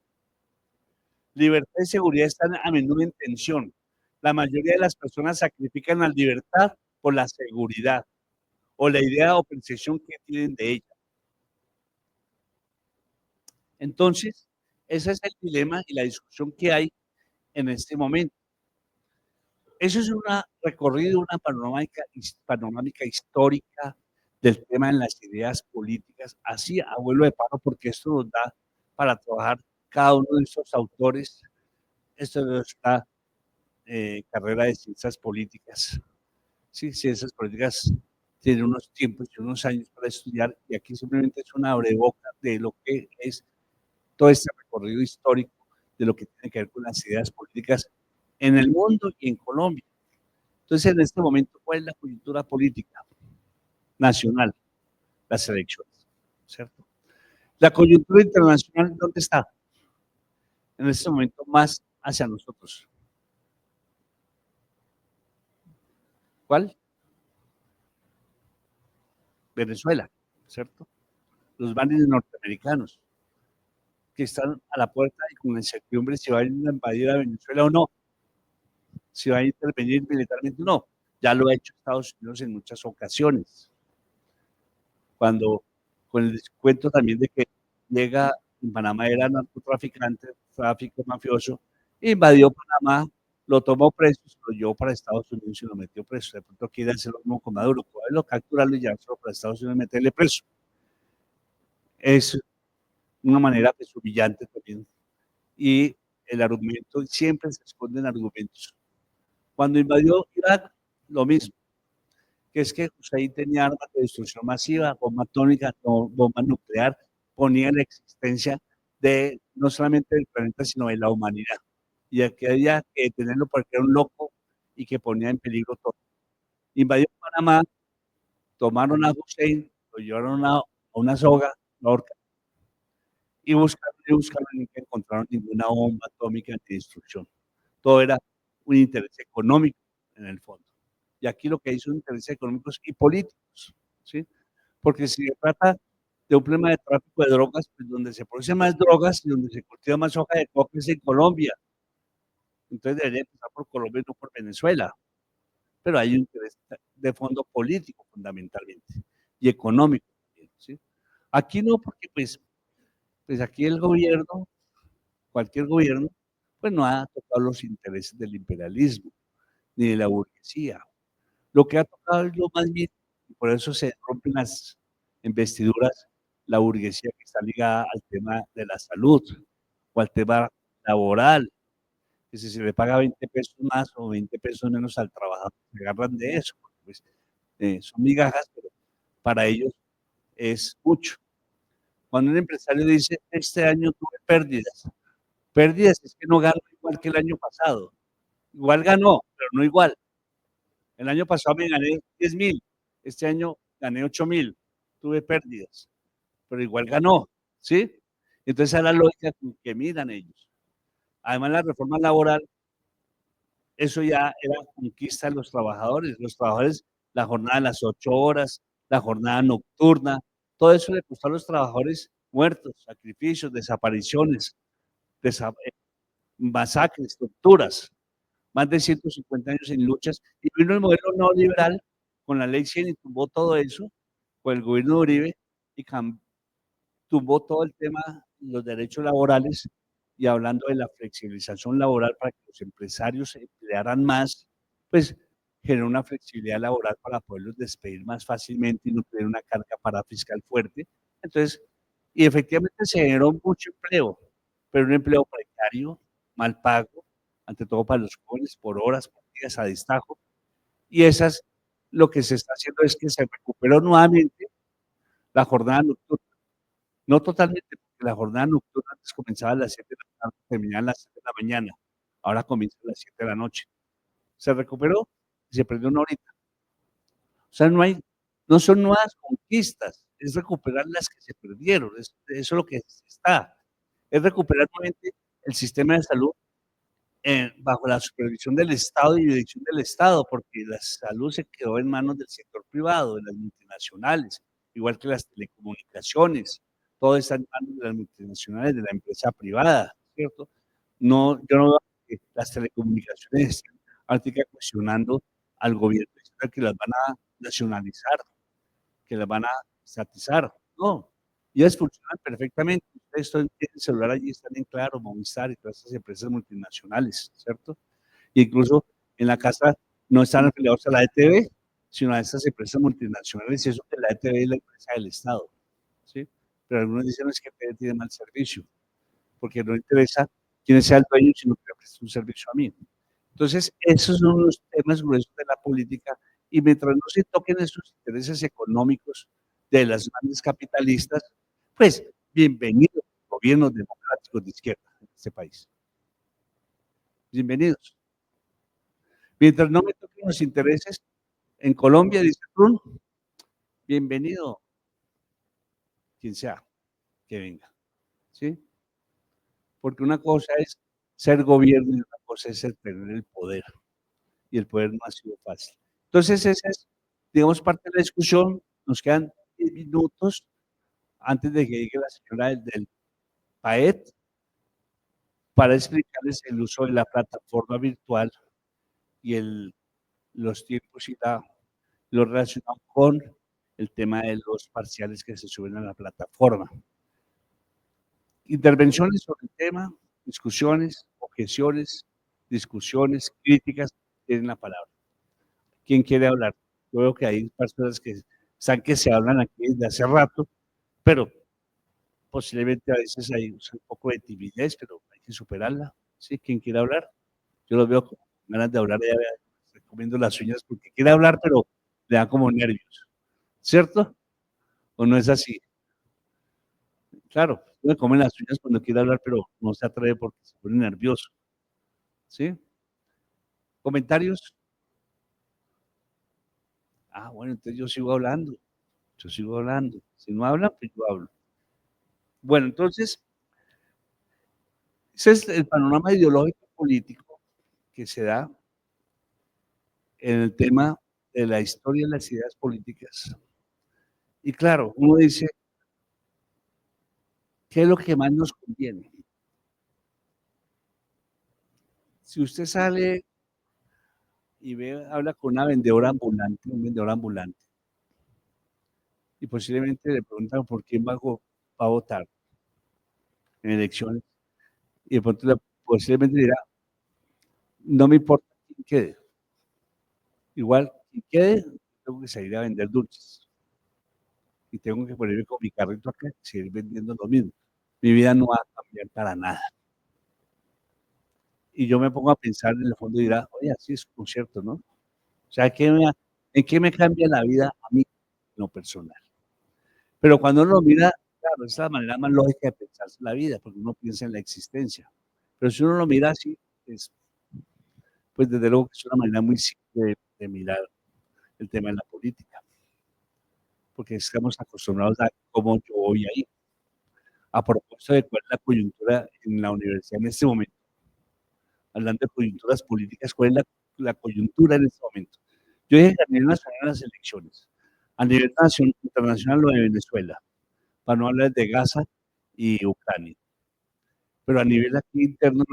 Libertad y seguridad están a menudo en tensión. La mayoría de las personas sacrifican la libertad por la seguridad o la idea o percepción que tienen de ella. Entonces, ese es el dilema y la discusión que hay en este momento. Eso es un recorrido, una panorámica histórica del tema en las ideas políticas, así a vuelo de paro, porque esto nos da para trabajar cada uno de estos autores. Esto es una carrera de ciencias políticas. Sí, ciencias políticas tienen unos tiempos y unos años para estudiar, y aquí simplemente es una abreboca de lo que es todo este recorrido histórico de lo que tiene que ver con las ideas políticas en el mundo y en Colombia. Entonces, en este momento, ¿cuál es la coyuntura política nacional? Las elecciones, ¿cierto? La coyuntura internacional, ¿dónde está? En este momento más hacia nosotros. ¿Cuál? Venezuela, ¿cierto? Los bandos norteamericanos que están a la puerta y con la incertidumbre si van a invadir a Venezuela o no, si van a intervenir militarmente o no. Ya lo ha hecho Estados Unidos en muchas ocasiones. Cuando, con el descuento también de que llega en Panamá, era narcotraficante, tráfico mafioso, invadió Panamá, lo tomó preso, se lo llevó para Estados Unidos y lo metió preso. De pronto quiere hacer lo mismo con Maduro, poderlo capturarlo y llevárselo para Estados Unidos y meterle preso. Es una manera pues, humillante también. Y el argumento, siempre se esconden argumentos. Cuando invadió Irak, lo mismo, que es que Hussein tenía armas de destrucción masiva, bomba atómica, bomba nuclear, ponía en existencia de no solamente del planeta, sino de la humanidad. Y aquí había que detenerlo porque era un loco y que ponía en peligro todo. invadieron Panamá, tomaron a Hussein, lo llevaron a una soga, lo ahorcaron, y buscaron y nunca encontraron ninguna bomba atómica de destrucción. Todo era un interés económico en el fondo. Y aquí lo que hay son intereses económicos y políticos, ¿sí? Porque si se trata de un problema de tráfico de drogas, pues donde se producen más drogas y donde se cultiva más hoja de coca es en Colombia. Entonces debería empezar por Colombia y no por Venezuela. Pero hay un interés de fondo político fundamentalmente y económico también, ¿sí? Aquí no, porque pues aquí el gobierno, cualquier gobierno, pues no ha tocado los intereses del imperialismo ni de la burguesía. Lo que ha tocado es lo más bien, y por eso se rompen las investiduras, la burguesía que está ligada al tema de la salud o al tema laboral, que si se le paga 20 pesos más o 20 pesos menos al trabajador, se agarran de eso, porque pues, son migajas, pero para ellos es mucho. Cuando un empresario dice, este año tuve pérdidas, pérdidas es que no ganó igual que el año pasado, igual ganó, pero no igual. El año pasado me gané 10.000, este año gané 8.000, tuve pérdidas, pero igual ganó, ¿sí? Entonces esa es la lógica que miran ellos. Además, la reforma laboral, eso ya era conquista de los trabajadores, la jornada de las 8 horas, la jornada nocturna, todo eso le costó a los trabajadores muertos, sacrificios, desapariciones, masacres, torturas, más de 150 años en luchas, y vino el modelo neoliberal con la ley 100 y tumbó todo eso, con el gobierno de Uribe, y tumbó todo el tema, los derechos laborales, y hablando de la flexibilización laboral para que los empresarios emplearan más, pues generó una flexibilidad laboral para poderlos despedir más fácilmente y no tener una carga para fiscal fuerte. Entonces, y efectivamente se generó mucho empleo, pero un empleo precario, mal pago, ante todo para los jóvenes, por horas, por días a destajo, y esas, lo que se está haciendo es que se recuperó nuevamente la jornada nocturna, no totalmente, porque la jornada nocturna antes comenzaba a las 7 de la tarde, terminaba a las 7 de la mañana, ahora comienza a las 7 de la noche. Se recuperó y se perdió una horita. O sea, no son nuevas conquistas, es recuperar las que se perdieron, eso es lo que está, es recuperar nuevamente el sistema de salud bajo la supervisión del Estado y dirección del Estado, porque la salud se quedó en manos del sector privado, de las multinacionales, igual que las telecomunicaciones, todo está en manos de las multinacionales, de la empresa privada, ¿cierto? No, yo no veo que las telecomunicaciones estén ahorita cuestionando al gobierno, que las van a nacionalizar, que las van a estatizar, no, ellas funcionan perfectamente. Ustedes tienen el celular allí, están en Claro, Movistar y todas esas empresas multinacionales, ¿cierto? E incluso en la casa no están afiliados a la ETV, sino a estas empresas multinacionales, y eso que la ETV es la empresa del Estado, ¿sí? Pero algunos dicen es que ETV tiene mal servicio, porque no interesa quién sea el dueño, sino que le preste un servicio a mí. Entonces, esos son los temas gruesos de la política, y mientras no se toquen esos intereses económicos de las grandes capitalistas, pues bienvenidos gobiernos democráticos de izquierda en este país. Bienvenidos. Mientras no me toquen los intereses en Colombia, dice Trump, bienvenido quien sea que venga, ¿sí? Porque una cosa es ser gobierno y otra cosa es tener el poder, y el poder no ha sido fácil. Entonces, esa es, digamos, parte de la discusión. Nos quedan 10 minutos antes de que llegue la señora del PAET para explicarles el uso de la plataforma virtual y los tiempos y lo relacionado con el tema de los parciales que se suben a la plataforma. Intervenciones sobre el tema, discusiones, objeciones, discusiones, críticas, tienen la palabra. ¿Quién quiere hablar? Yo veo que hay personas que están que se hablan aquí desde hace rato, pero posiblemente a veces hay un poco de timidez, pero hay que superarla. ¿Sí? ¿Quién quiere hablar? Yo los veo con ganas de hablar, ya estoy comiendo las uñas porque quiere hablar, pero le da como nervios, ¿cierto? ¿O no es así? Claro, uno come las uñas cuando quiere hablar, pero no se atreve porque se pone nervioso, ¿sí? ¿Comentarios? Bueno, entonces yo sigo hablando. Si no hablan, pues yo hablo. Bueno, entonces, ese es el panorama ideológico político que se da en el tema de la historia de las ideas políticas. Y claro, uno dice, ¿qué es lo que más nos conviene? Si usted sale y habla con una vendedora ambulante, un vendedor ambulante, y posiblemente le preguntan por quién va a votar en elecciones, y de pronto posiblemente dirá, no me importa quién quede, igual quien quede, tengo que salir a vender dulces, y tengo que ponerme con mi carrito acá y seguir vendiendo lo mismo. Mi vida no va a cambiar para nada. Y yo me pongo a pensar en el fondo y dirá, oye, así es un cierto, ¿no? O sea, ¿en qué me cambia la vida a mí en lo personal? Pero cuando uno lo mira, claro, esa es la manera más lógica de pensarse la vida, porque uno piensa en la existencia. Pero si uno lo mira así, pues desde luego que es una manera muy simple de mirar el tema de la política, porque estamos acostumbrados a cómo yo voy ahí. A propósito de cuál es la coyuntura en la universidad en este momento, hablando de coyunturas políticas, ¿cuál es la coyuntura en este momento? Yo dije que a nivel nacional las elecciones, a nivel internacional lo de Venezuela, para no hablar de Gaza y Ucrania. Pero a nivel aquí interno,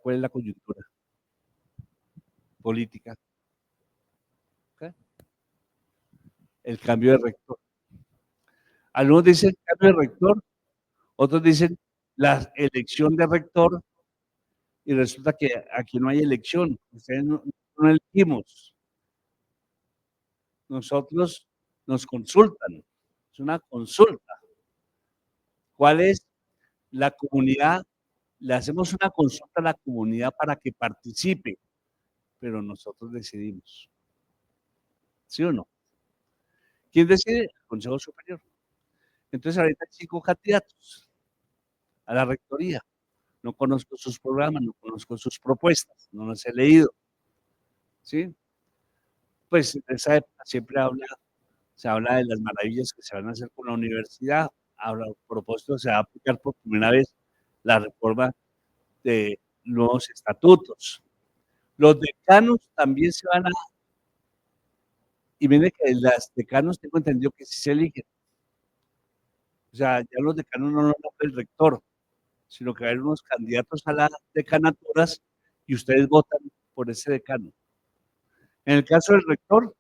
¿cuál es la coyuntura política? ¿Okay? El cambio de rector. Algunos dicen cambio de rector, otros dicen la elección de rector, y resulta que aquí no hay elección. Ustedes no elegimos. Nosotros nos consultan. Es una consulta. ¿Cuál es la comunidad? Le hacemos una consulta a la comunidad para que participe, pero nosotros decidimos. ¿Sí o no? ¿Quién decide? El Consejo Superior. Entonces ahorita hay 5 candidatos a la rectoría. No conozco sus programas, no conozco sus propuestas, no las he leído. ¿Sí? Pues en esa época siempre se habla de las maravillas que se van a hacer con la universidad. A propósito, se va a aplicar por primera vez la reforma de nuevos estatutos. Los decanos también se van a, y mire que las decanos tengo entendido que sí se eligen. O sea, ya los decanos no lo nombra el rector, sino que hay unos candidatos a las decanaturas y ustedes votan por ese decano. En el caso del rector,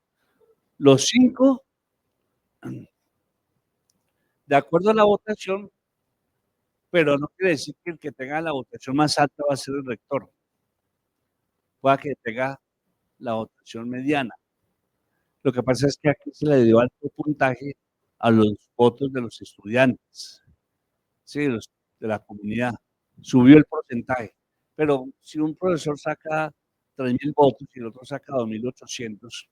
los 5, de acuerdo a la votación, pero no quiere decir que el que tenga la votación más alta va a ser el rector. Pueda que tenga la votación mediana. Lo que pasa es que aquí se le dio alto puntaje a los votos de los estudiantes, ¿sí? De la comunidad. Subió el porcentaje. Pero si un profesor saca 3.000 votos y el otro saca 2.800,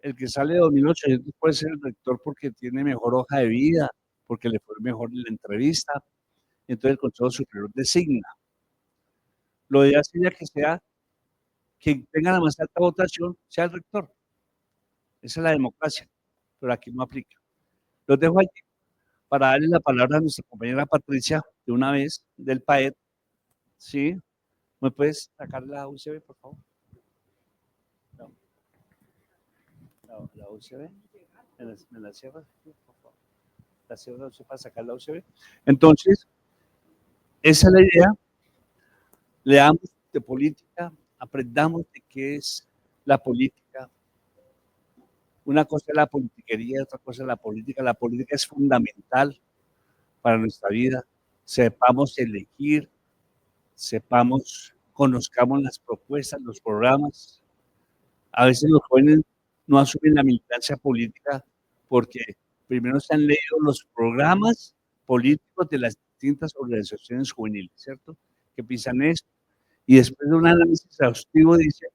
el que sale de 2.800 puede ser el rector porque tiene mejor hoja de vida, porque le fue mejor en la entrevista. Entonces el Consejo Superior designa. Lo ideal sería que sea quien tenga la más alta votación, sea el rector. Esa es la democracia, pero aquí no aplica. Los dejo allí para darle la palabra a nuestra compañera Patricia de una vez, del PAED. ¿Sí? ¿Me puedes sacar la UCB, por favor? La UCB. ¿Me la cierras? Por favor. La cierras para sacar la UCB. Entonces, esa es la idea. Leamos de política, aprendamos de qué es la política. Una cosa es la politiquería, otra cosa es la política. La política es fundamental para nuestra vida. Sepamos elegir, conozcamos las propuestas, los programas. A veces los jóvenes no asumen la militancia política porque primero se han leído los programas políticos de las distintas organizaciones juveniles, ¿cierto? Que piensan esto. Y después de un análisis exhaustivo dice,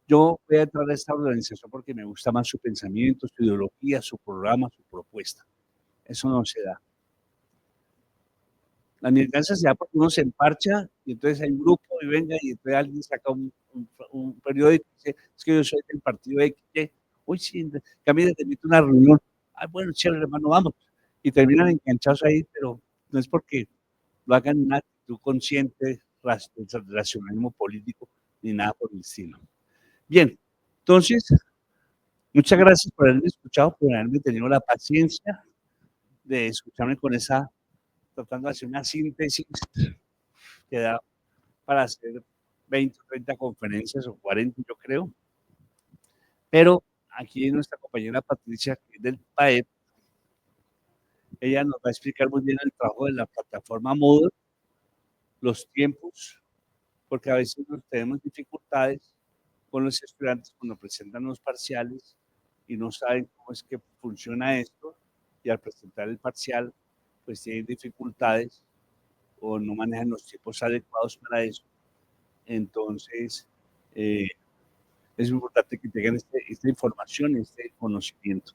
yo voy a entrar a esta organización porque me gusta más su pensamiento, su ideología, su programa, su propuesta. Eso no se da. La militancia se da porque uno se emparcha y entonces hay un grupo y venga y entonces alguien saca un periódico y dice, es que yo soy del partido X, uy, sí, Camila, te invito a una reunión. Ay, bueno, chévere, hermano, vamos. Y terminan enganchados ahí, pero no es porque lo hagan en una actitud consciente, racionalismo político, ni nada por el estilo. Bien, entonces, muchas gracias por haberme escuchado, por haberme tenido la paciencia de escucharme con esa, tratando de hacer una síntesis que da para hacer 20 o 30 conferencias o 40, yo creo. Pero aquí nuestra compañera Patricia, que es del PAEP, ella nos va a explicar muy bien el trabajo de la plataforma Moodle, los tiempos, porque a veces tenemos dificultades con los estudiantes cuando presentan los parciales y no saben cómo es que funciona esto, y al presentar el parcial, pues tienen dificultades o no manejan los tiempos adecuados para eso. Entonces, eh, es importante que tengan esta información, este conocimiento.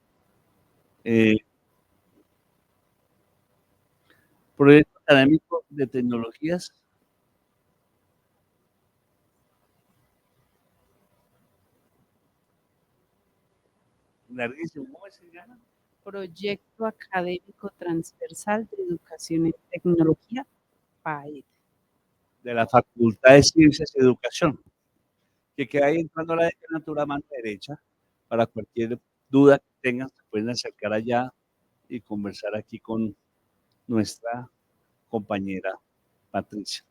Proyecto académico de tecnologías. Larguísimo, ¿cómo se llama? Proyecto Académico Transversal de Educación en Tecnología, PAED. De la Facultad de Ciencias y Educación, que queda ahí entrando a la decanatura mano derecha. Para cualquier duda que tengan, se pueden acercar allá y conversar aquí con nuestra compañera Patricia.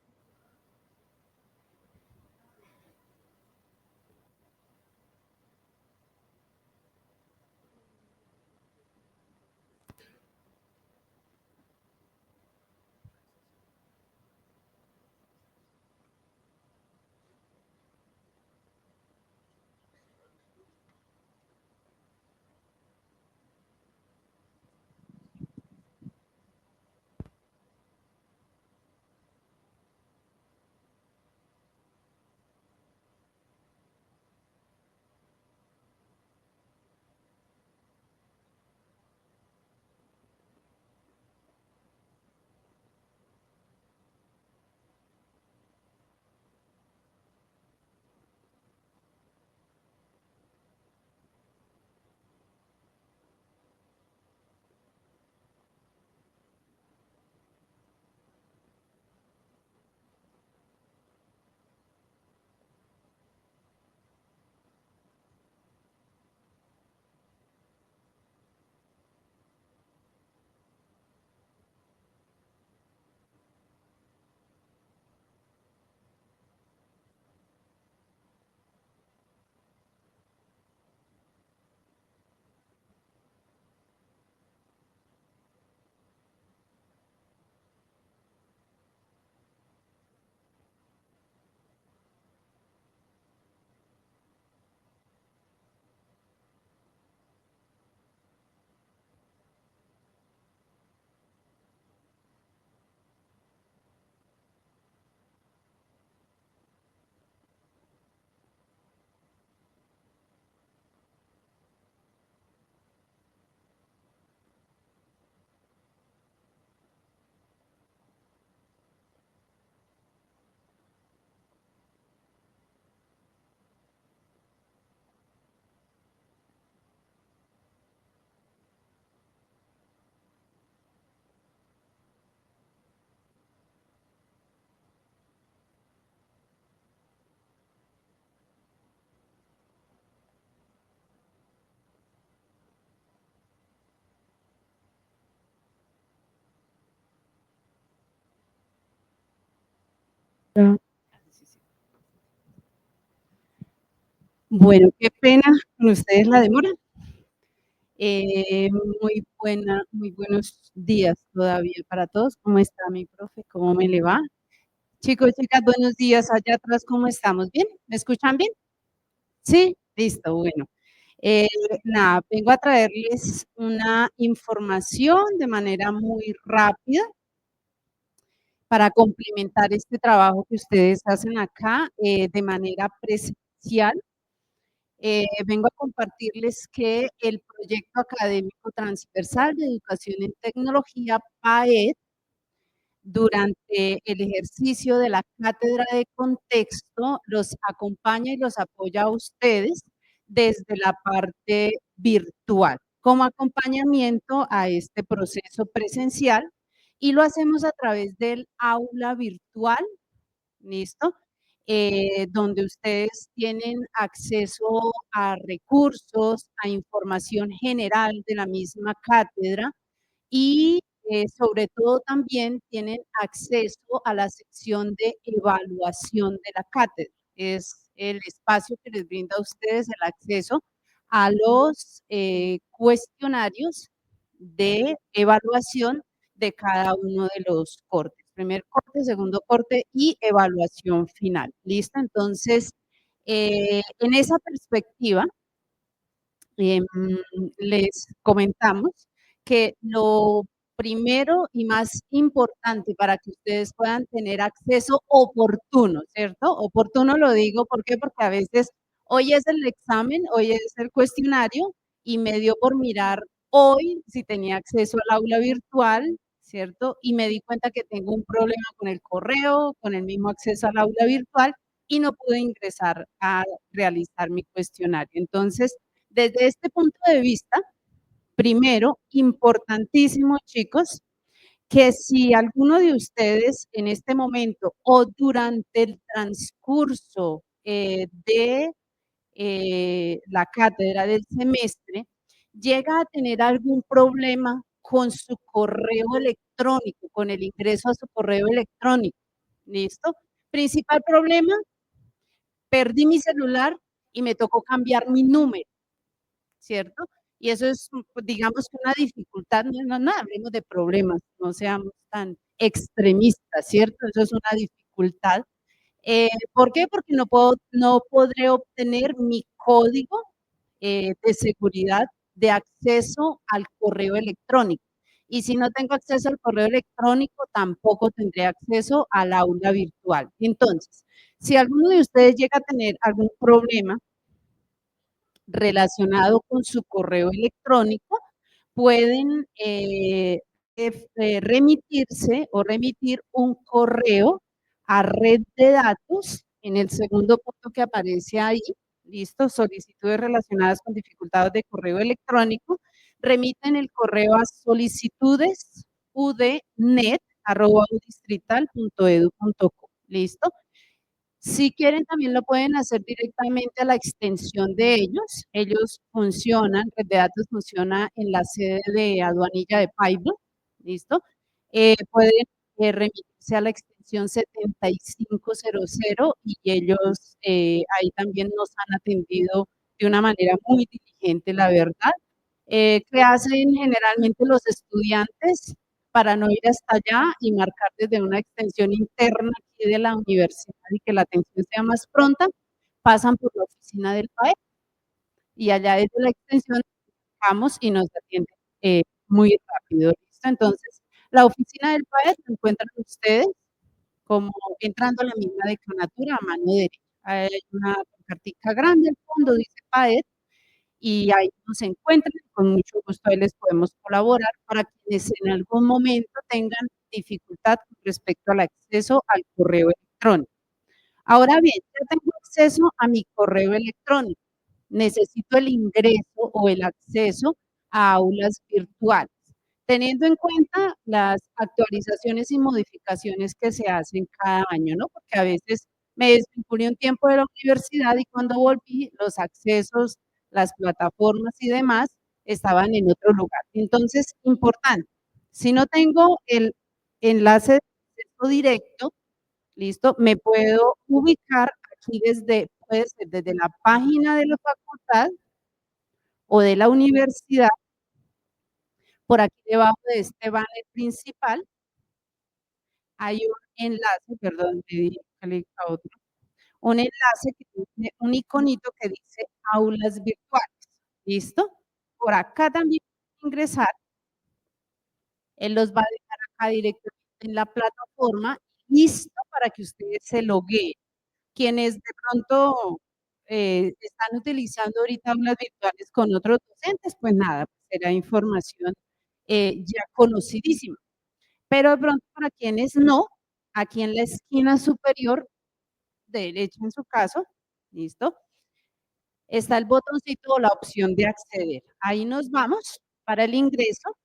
Bueno, qué pena con ustedes la demora. Eh, muy buenos días todavía para todos. ¿Cómo está mi profe? ¿Cómo me le va? Chicos, chicas, buenos días. Allá atrás, ¿cómo estamos? ¿Bien? ¿Me escuchan bien? Sí, listo, bueno. Eh, Nada, vengo a traerles una información de manera muy rápida para complementar este trabajo que ustedes hacen acá de manera presencial. Vengo a compartirles que el proyecto académico transversal de educación en tecnología PAED, durante el ejercicio de la cátedra de contexto, los acompaña y los apoya a ustedes desde la parte virtual, como acompañamiento a este proceso presencial, y lo hacemos a través del aula virtual, ¿listo? Donde ustedes tienen acceso a recursos, a información general de la misma cátedra y sobre todo también tienen acceso a la sección de evaluación de la cátedra. Es el espacio que les brinda a ustedes el acceso a los cuestionarios de evaluación de cada uno de los cortes. Primer corte, segundo corte y evaluación final. ¿Listo? Entonces, en esa perspectiva, les comentamos que lo primero y más importante para que ustedes puedan tener acceso oportuno, ¿cierto? Oportuno lo digo, ¿por qué? Porque a veces hoy es el examen, hoy es el cuestionario y me dio por mirar hoy si tenía acceso al aula virtual, ¿cierto? Y me di cuenta que tengo un problema con el correo, con el mismo acceso al aula virtual y no pude ingresar a realizar mi cuestionario. Entonces, desde este punto de vista, primero, importantísimo, chicos, que si alguno de ustedes en este momento o durante el transcurso de la cátedra del semestre llega a tener algún problema con su correo electrónico, con el ingreso a su correo electrónico, ¿listo? Principal problema, perdí mi celular y me tocó cambiar mi número, ¿cierto? Y eso es, pues, digamos que una dificultad, no hablemos de problemas, no seamos tan extremistas, ¿cierto? Eso es una dificultad. ¿Por qué? Porque no podré obtener mi código de seguridad de acceso al correo electrónico. Y si no tengo acceso al correo electrónico, tampoco tendré acceso al aula virtual. Entonces, si alguno de ustedes llega a tener algún problema relacionado con su correo electrónico, pueden remitirse o remitir un correo a red de datos en el segundo punto que aparece ahí, listo, solicitudes relacionadas con dificultades de correo electrónico, remiten el correo a solicitudesudnet@udistrital.edu.co, listo. Si quieren, también lo pueden hacer directamente a la extensión de ellos. Ellos funcionan, Red de Datos funciona en la sede de Aduanilla de Paibo, ¿listo? Pueden remitirse a la extensión 7500 y ellos ahí también nos han atendido de una manera muy diligente, la verdad. ¿Qué hacen generalmente los estudiantes para no ir hasta allá y marcar desde una extensión interna aquí de la universidad y que la atención sea más pronta? Pasan por la oficina del PAE y allá desde la extensión vamos y nos atienden muy rápido, ¿listo? Entonces, la oficina del PAE se encuentran ustedes como entrando a la misma decanatura a mano derecha. Hay una cartica grande al fondo, dice PAE, y ahí nos encuentran, con mucho gusto ahí les podemos colaborar para quienes en algún momento tengan dificultad con respecto al acceso al correo electrónico. Ahora bien, ya tengo acceso a mi correo electrónico, necesito el ingreso o el acceso a aulas virtuales, teniendo en cuenta las actualizaciones y modificaciones que se hacen cada año, ¿no? Porque a veces me desvinculé un tiempo de la universidad y cuando volví, los accesos, las plataformas y demás estaban en otro lugar. Entonces, importante, si no tengo el enlace de acceso directo, ¿listo? Me puedo ubicar aquí puede ser desde la página de la facultad o de la universidad, por aquí debajo de este banner principal, hay un enlace, perdón, le di clic a otro, un enlace que tiene un iconito que dice aulas virtuales, ¿listo? Por acá también ingresar, él los va a dejar acá directamente en la plataforma, listo para que ustedes se logueen. Quienes de pronto están utilizando ahorita aulas virtuales con otros docentes, pues nada, será información ya conocidísima. Pero de pronto para quienes no, aquí en la esquina superior derecha en su caso, ¿listo? está el botoncito o la opción de acceder. Ahí nos vamos para el ingreso.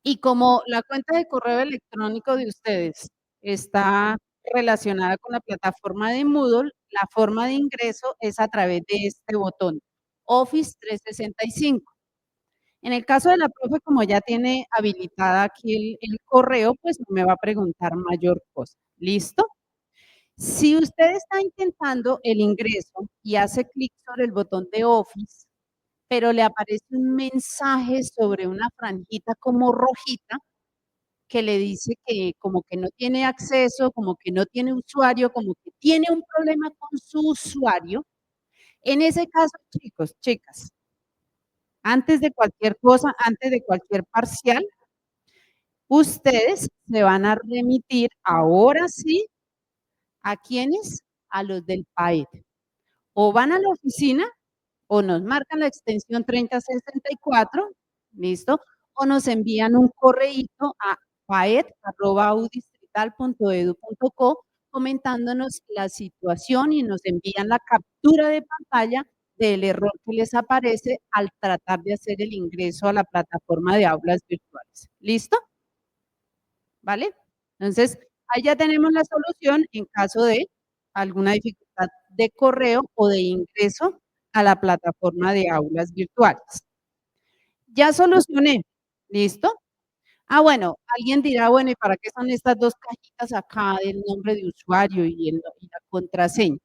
Y como la cuenta de correo electrónico de ustedes está relacionada con la plataforma de Moodle, la forma de ingreso es a través de este botón, Office 365. En el caso de la profe, como ya tiene habilitada aquí el correo, pues no me va a preguntar mayor cosa. ¿Listo? Si usted está intentando el ingreso y hace clic sobre el botón de Office, pero le aparece un mensaje sobre una franjita como rojita que le dice que como que no tiene acceso, como que no tiene usuario, como que tiene un problema con su usuario, en ese caso, chicos, chicas, antes de cualquier cosa, antes de cualquier parcial, ustedes se van a remitir ahora sí, ¿a quiénes? A los del PAED. O van a la oficina o nos marcan la extensión 3064, ¿listo? O nos envían un correíto a paed@audistrital.edu.co comentándonos la situación y nos envían la captura de pantalla del error que les aparece al tratar de hacer el ingreso a la plataforma de aulas virtuales. ¿Listo? ¿Vale? Entonces, ahí ya tenemos la solución en caso de alguna dificultad de correo o de ingreso a la plataforma de aulas virtuales. Ya solucioné, ¿listo? Ah, bueno, alguien dirá, bueno, ¿y para qué son estas dos cajitas acá del nombre de usuario y la contraseña?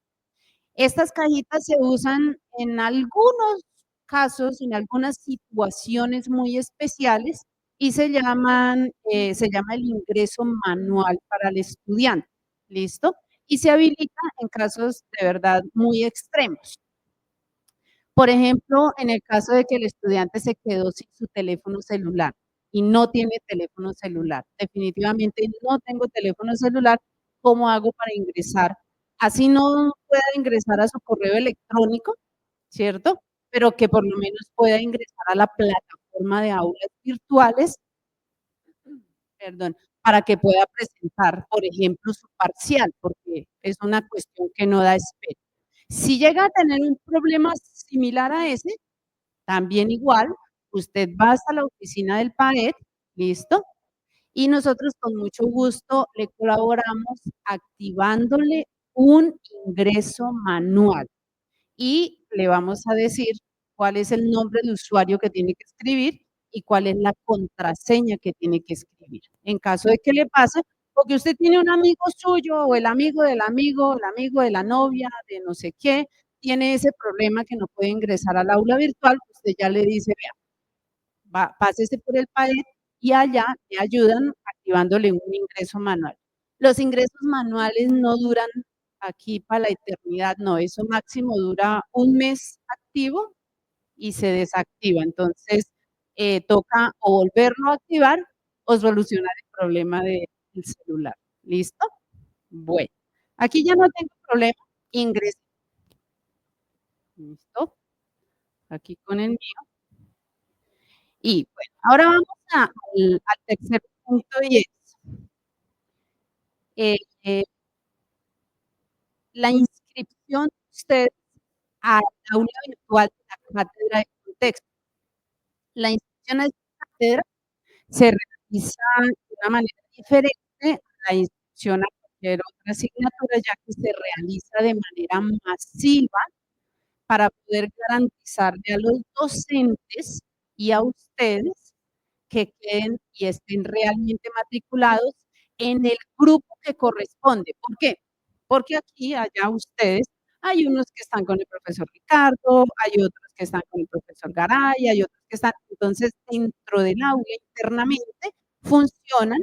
Estas cajitas se usan en algunos casos, en algunas situaciones muy especiales y se llama el ingreso manual para el estudiante, ¿listo? Y se habilita en casos de verdad muy extremos. Por ejemplo, en el caso de que el estudiante se quedó sin su teléfono celular y no tiene teléfono celular, definitivamente no tengo teléfono celular, ¿cómo hago para ingresar? Así no pueda ingresar a su correo electrónico, ¿cierto? Pero que por lo menos pueda ingresar a la plataforma de aulas virtuales, perdón, para que pueda presentar, por ejemplo, su parcial, porque es una cuestión que no da espera. Si llega a tener un problema similar a ese, también igual, usted va hasta la oficina del PAED, ¿listo? Y nosotros con mucho gusto le colaboramos activándole un ingreso manual y le vamos a decir cuál es el nombre de usuario que tiene que escribir y cuál es la contraseña que tiene que escribir. En caso de que le pase, porque usted tiene un amigo suyo o el amigo del amigo, el amigo de la novia, de no sé qué, tiene ese problema que no puede ingresar al aula virtual, usted ya le dice, vea, pásese por el PAED y allá le ayudan activándole un ingreso manual. Los ingresos manuales no duran aquí para la eternidad, no, eso máximo dura un mes activo y se desactiva. Entonces, toca o volverlo a activar o solucionar el problema del celular. ¿Listo? Bueno, aquí ya no tengo problema, ingreso. ¿Listo? Aquí con el mío. Y bueno, ahora vamos al tercer punto y es eh, eh, la inscripción de ustedes al aula virtual de la cátedra de contexto. La inscripción a esta cátedra se realiza de una manera diferente a la inscripción a cualquier otra asignatura, ya que se realiza de manera masiva para poder garantizarle a los docentes y a ustedes que queden y estén realmente matriculados en el grupo que corresponde. ¿Por qué? Porque aquí, allá ustedes, hay unos que están con el profesor Ricardo, hay otros que están con el profesor Garay, hay otros que están, entonces dentro del aula internamente funcionan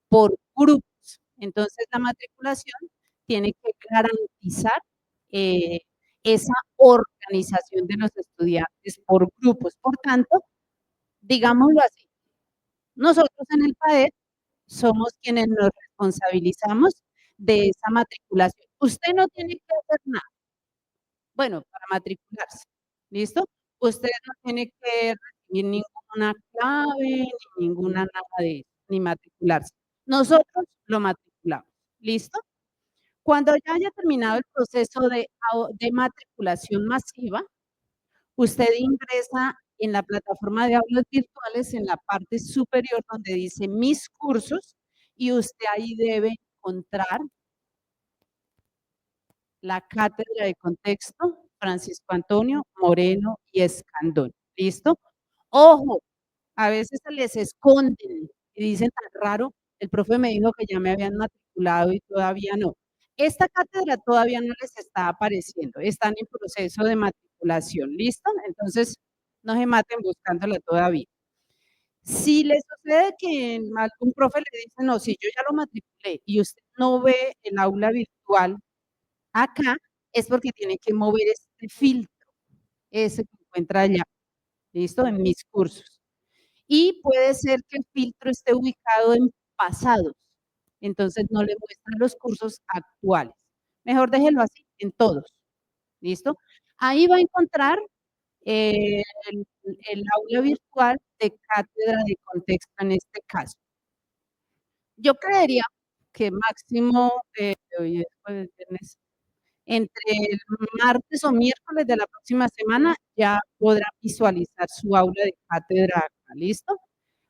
por grupos. Entonces la matriculación tiene que garantizar eh, esa organización de los estudiantes por grupos. Por tanto, digámoslo así, nosotros en el PAED somos quienes nos responsabilizamos de esa matriculación. Usted no tiene que hacer nada. Bueno, para matricularse, ¿listo? Usted no tiene que recibir ninguna clave, ni ninguna nada de eso, ni matricularse. Nosotros lo matriculamos, ¿listo? Cuando ya haya terminado el proceso de matriculación masiva, usted ingresa en la plataforma de aulas virtuales en la parte superior donde dice mis cursos y usted ahí debe encontrar la cátedra de contexto Francisco Antonio Moreno y Escandón. ¿Listo? Ojo, a veces se les esconden y dicen tan raro, el profe me dijo que ya me habían matriculado y todavía no. Esta cátedra todavía no les está apareciendo, están en proceso de matriculación, ¿listo? Entonces, no se maten buscándola todavía. Si les sucede que algún profe le dice, no, si yo ya lo matriculé y usted no ve el aula virtual acá, es porque tiene que mover este filtro, ese que encuentra allá, ¿listo? En mis cursos. Y puede ser que el filtro esté ubicado en pasados, entonces no le muestra los cursos actuales. Mejor déjelo así en todos, ¿listo? Ahí va a encontrar el aula virtual de cátedra de contexto en este caso. Yo creería que máximo, hoy es jueves, viernes, entre el martes o miércoles de la próxima semana ya podrá visualizar su aula de cátedra acá, ¿listo?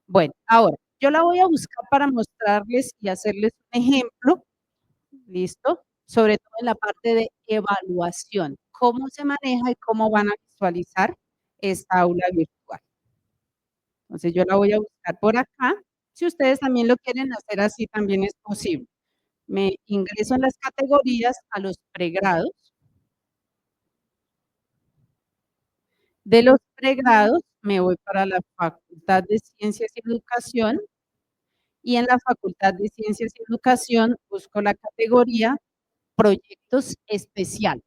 Bueno, ahora, yo la voy a buscar para mostrarles y hacerles un ejemplo, ¿listo? Sobre todo en la parte de evaluación, cómo se maneja y cómo van a visualizar esta aula virtual. Entonces, yo la voy a buscar por acá. Si ustedes también lo quieren hacer así, también es posible. Me ingreso en las categorías a los pregrados. De los pregrados me voy para la Facultad de Ciencias y Educación y en la Facultad de Ciencias y Educación busco la categoría Proyectos Especiales.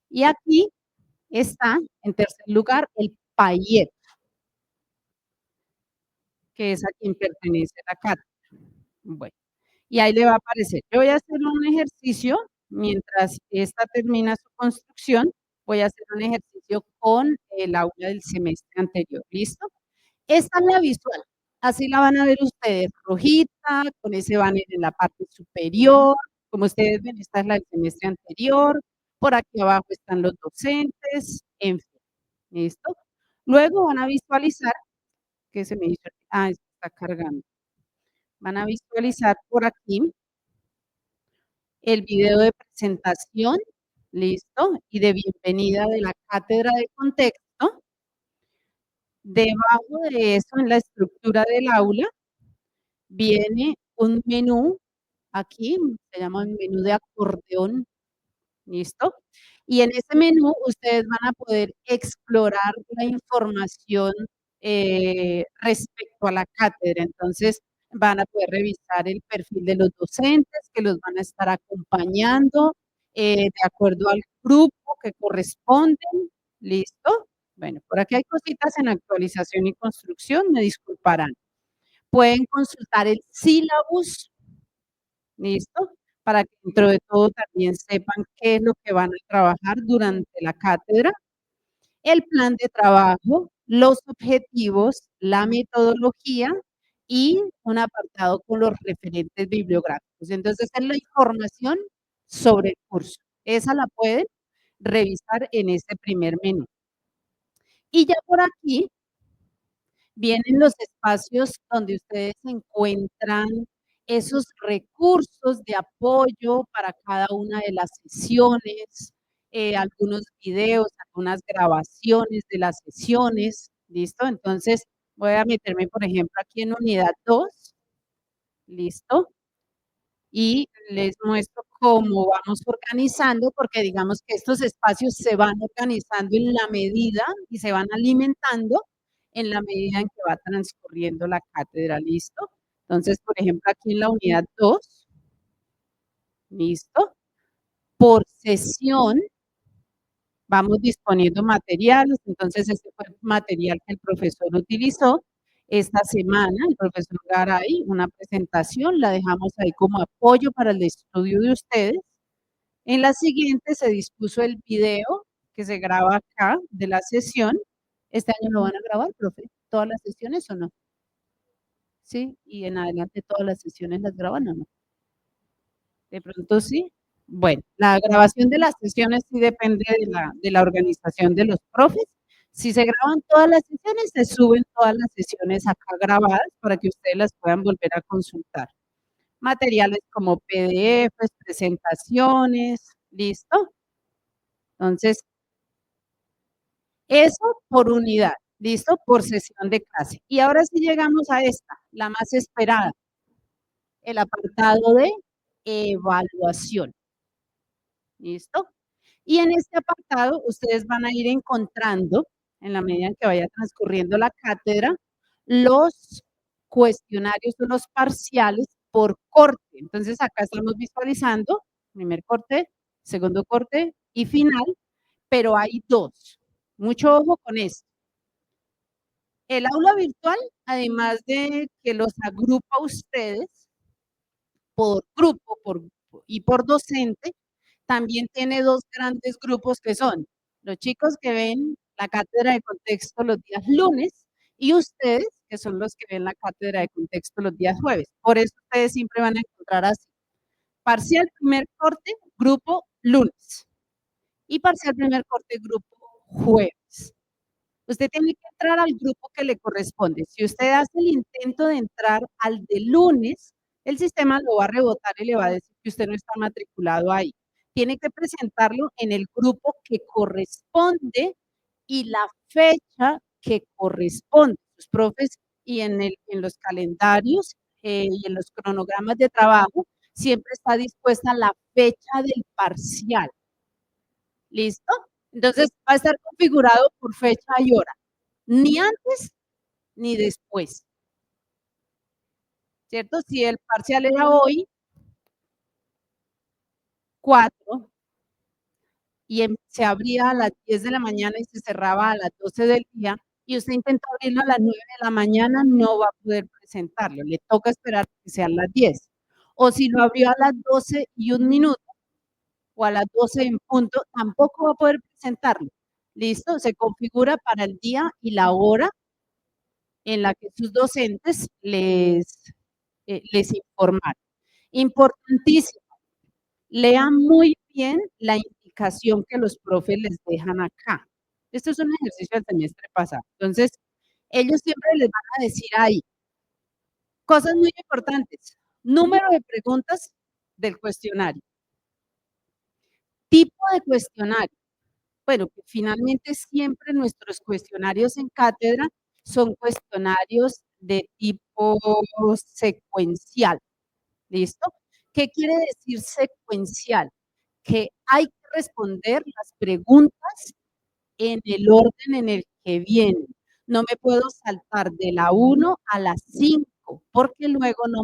Y aquí está, en tercer lugar, el PAIET, que es a quien pertenece la cátedra. Bueno, y ahí le va a aparecer. Yo voy a hacer un ejercicio, mientras esta termina su construcción, voy a hacer un ejercicio con el aula del semestre anterior, ¿listo? Esta es la visual, así la van a ver ustedes, rojita, con ese banner en la parte superior, como ustedes ven, esta es la del semestre anterior, por aquí abajo están los docentes, en fin, ¿listo? Luego van a visualizar, que se me hizo, está cargando, van a visualizar por aquí el video de presentación, ¿listo? Y de bienvenida de la cátedra de contexto. Debajo de eso, en la estructura del aula, viene un menú, aquí se llama el menú de acordeón, ¿listo? Y en ese menú ustedes van a poder explorar la información respecto a la cátedra. Entonces, van a poder revisar el perfil de los docentes que los van a estar acompañando de acuerdo al grupo que corresponden, ¿listo? Bueno, por aquí hay cositas en actualización y construcción, me disculparán. Pueden consultar el sílabus, ¿listo? Para que dentro de todo también sepan qué es lo que van a trabajar durante la cátedra, el plan de trabajo, los objetivos, la metodología y un apartado con los referentes bibliográficos. Entonces, es la información sobre el curso. Esa la pueden revisar en este primer menú. Y ya por aquí vienen los espacios donde ustedes encuentran esos recursos de apoyo para cada una de las sesiones, algunos videos, algunas grabaciones de las sesiones, ¿listo? Entonces, voy a meterme, por ejemplo, aquí en unidad 2, ¿listo? Y les muestro cómo vamos organizando, porque digamos que estos espacios se van organizando en la medida y se van alimentando en la medida en que va transcurriendo la cátedra, ¿listo? Entonces, por ejemplo, aquí en la unidad 2, ¿listo? Por sesión vamos disponiendo materiales, entonces este fue el material que el profesor utilizó. Esta semana el profesor Garay, una presentación, la dejamos ahí como apoyo para el estudio de ustedes. En la siguiente se dispuso el video que se graba acá de la sesión. ¿Este año lo van a grabar, profe? ¿Todas las sesiones o no? Sí, y en adelante todas las sesiones las graban o no. De pronto sí. Bueno, la grabación de las sesiones sí depende de la organización de los profes. Si se graban todas las sesiones, se suben todas las sesiones acá grabadas para que ustedes las puedan volver a consultar. Materiales como PDFs, presentaciones, ¿listo? Entonces, eso por unidad, ¿listo? Por sesión de clase. Y ahora sí llegamos a esta, la más esperada, el apartado de evaluación, ¿listo? Y en este apartado ustedes van a ir encontrando, en la medida en que vaya transcurriendo la cátedra, los cuestionarios o los parciales por corte. Entonces acá estamos visualizando primer corte, segundo corte y final, pero hay dos. Mucho ojo con esto. El aula virtual, además de que los agrupa a ustedes por grupo y por docente, también tiene dos grandes grupos que son los chicos que ven la cátedra de contexto los días lunes y ustedes, que son los que ven la cátedra de contexto los días jueves. Por eso ustedes siempre van a encontrar así. Parcial primer corte, grupo lunes. Y parcial primer corte, grupo jueves. Usted tiene que entrar al grupo que le corresponde. Si usted hace el intento de entrar al de lunes, el sistema lo va a rebotar y le va a decir que usted no está matriculado ahí. Tiene que presentarlo en el grupo que corresponde y la fecha que corresponde. Los profes y en los calendarios y en los cronogramas de trabajo siempre está dispuesta la fecha del parcial. ¿Listo? Entonces va a estar configurado por fecha y hora, ni antes ni después. ¿Cierto? Si el parcial era hoy, 4, y se abría a las 10 de la mañana y se cerraba a las 12 del día, y usted intenta abrirlo a las 9 de la mañana, no va a poder presentarlo. Le toca esperar que sean las 10. O si lo abrió a las 12 y 1 minuto, o a las 12 en punto, tampoco va a poder presentarlo. ¿Listo? Se configura para el día y la hora en la que sus docentes les informaron. Importantísimo, lean muy bien la indicación que los profes les dejan acá. Esto es un ejercicio del semestre pasado. Entonces, ellos siempre les van a decir ahí cosas muy importantes. Número de preguntas del cuestionario. Tipo de cuestionario. Bueno, que finalmente siempre nuestros cuestionarios en cátedra son cuestionarios de tipo secuencial. ¿Listo? ¿Qué quiere decir secuencial? Que hay que responder las preguntas en el orden en el que vienen. No me puedo saltar de la 1 a la 5, porque luego no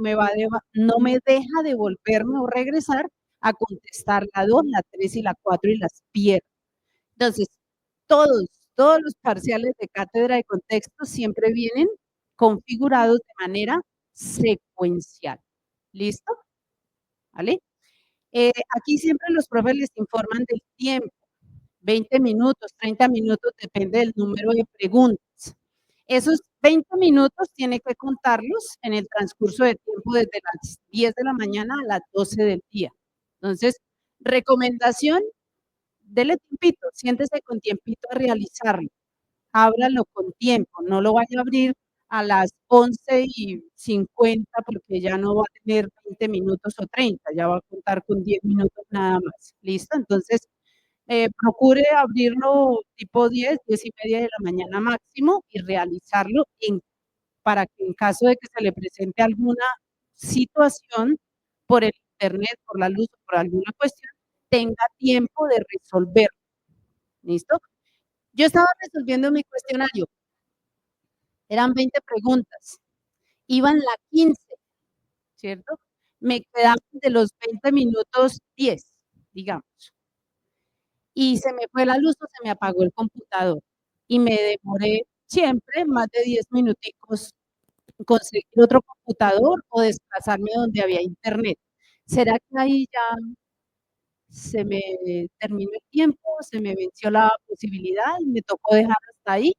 me deja devolverme o regresar a contestar la 2, la 3 y la 4 y las pierdo. Entonces, todos los parciales de cátedra de contexto siempre vienen configurados de manera secuencial. ¿Listo? ¿Vale? Aquí siempre los profes les informan del tiempo, 20 minutos, 30 minutos, depende del número de preguntas. Esos 20 minutos tiene que contarlos en el transcurso de tiempo desde las 10 de la mañana a las 12 del día. Entonces, recomendación, dele tiempito, siéntese con tiempito a realizarlo. Ábralo con tiempo, no lo vaya a abrir a las 11:50 porque ya no va a tener 20 minutos o 30, ya va a contar con 10 minutos nada más. ¿Listo? Entonces, procure abrirlo tipo 10, 10:30 de la mañana máximo y realizarlo para que en caso de que se le presente alguna situación por el internet, por la luz o por alguna cuestión, tenga tiempo de resolver. ¿Listo? Yo estaba resolviendo mi cuestionario. Eran 20 preguntas. Iban la 15, ¿cierto? Me quedaban de los 20 minutos 10, digamos. Y se me fue la luz o se me apagó el computador. Y me demoré siempre más de 10 minuticos en conseguir otro computador o desplazarme donde había internet. ¿Será que ahí ya se me terminó el tiempo, se me venció la posibilidad y me tocó dejar hasta ahí?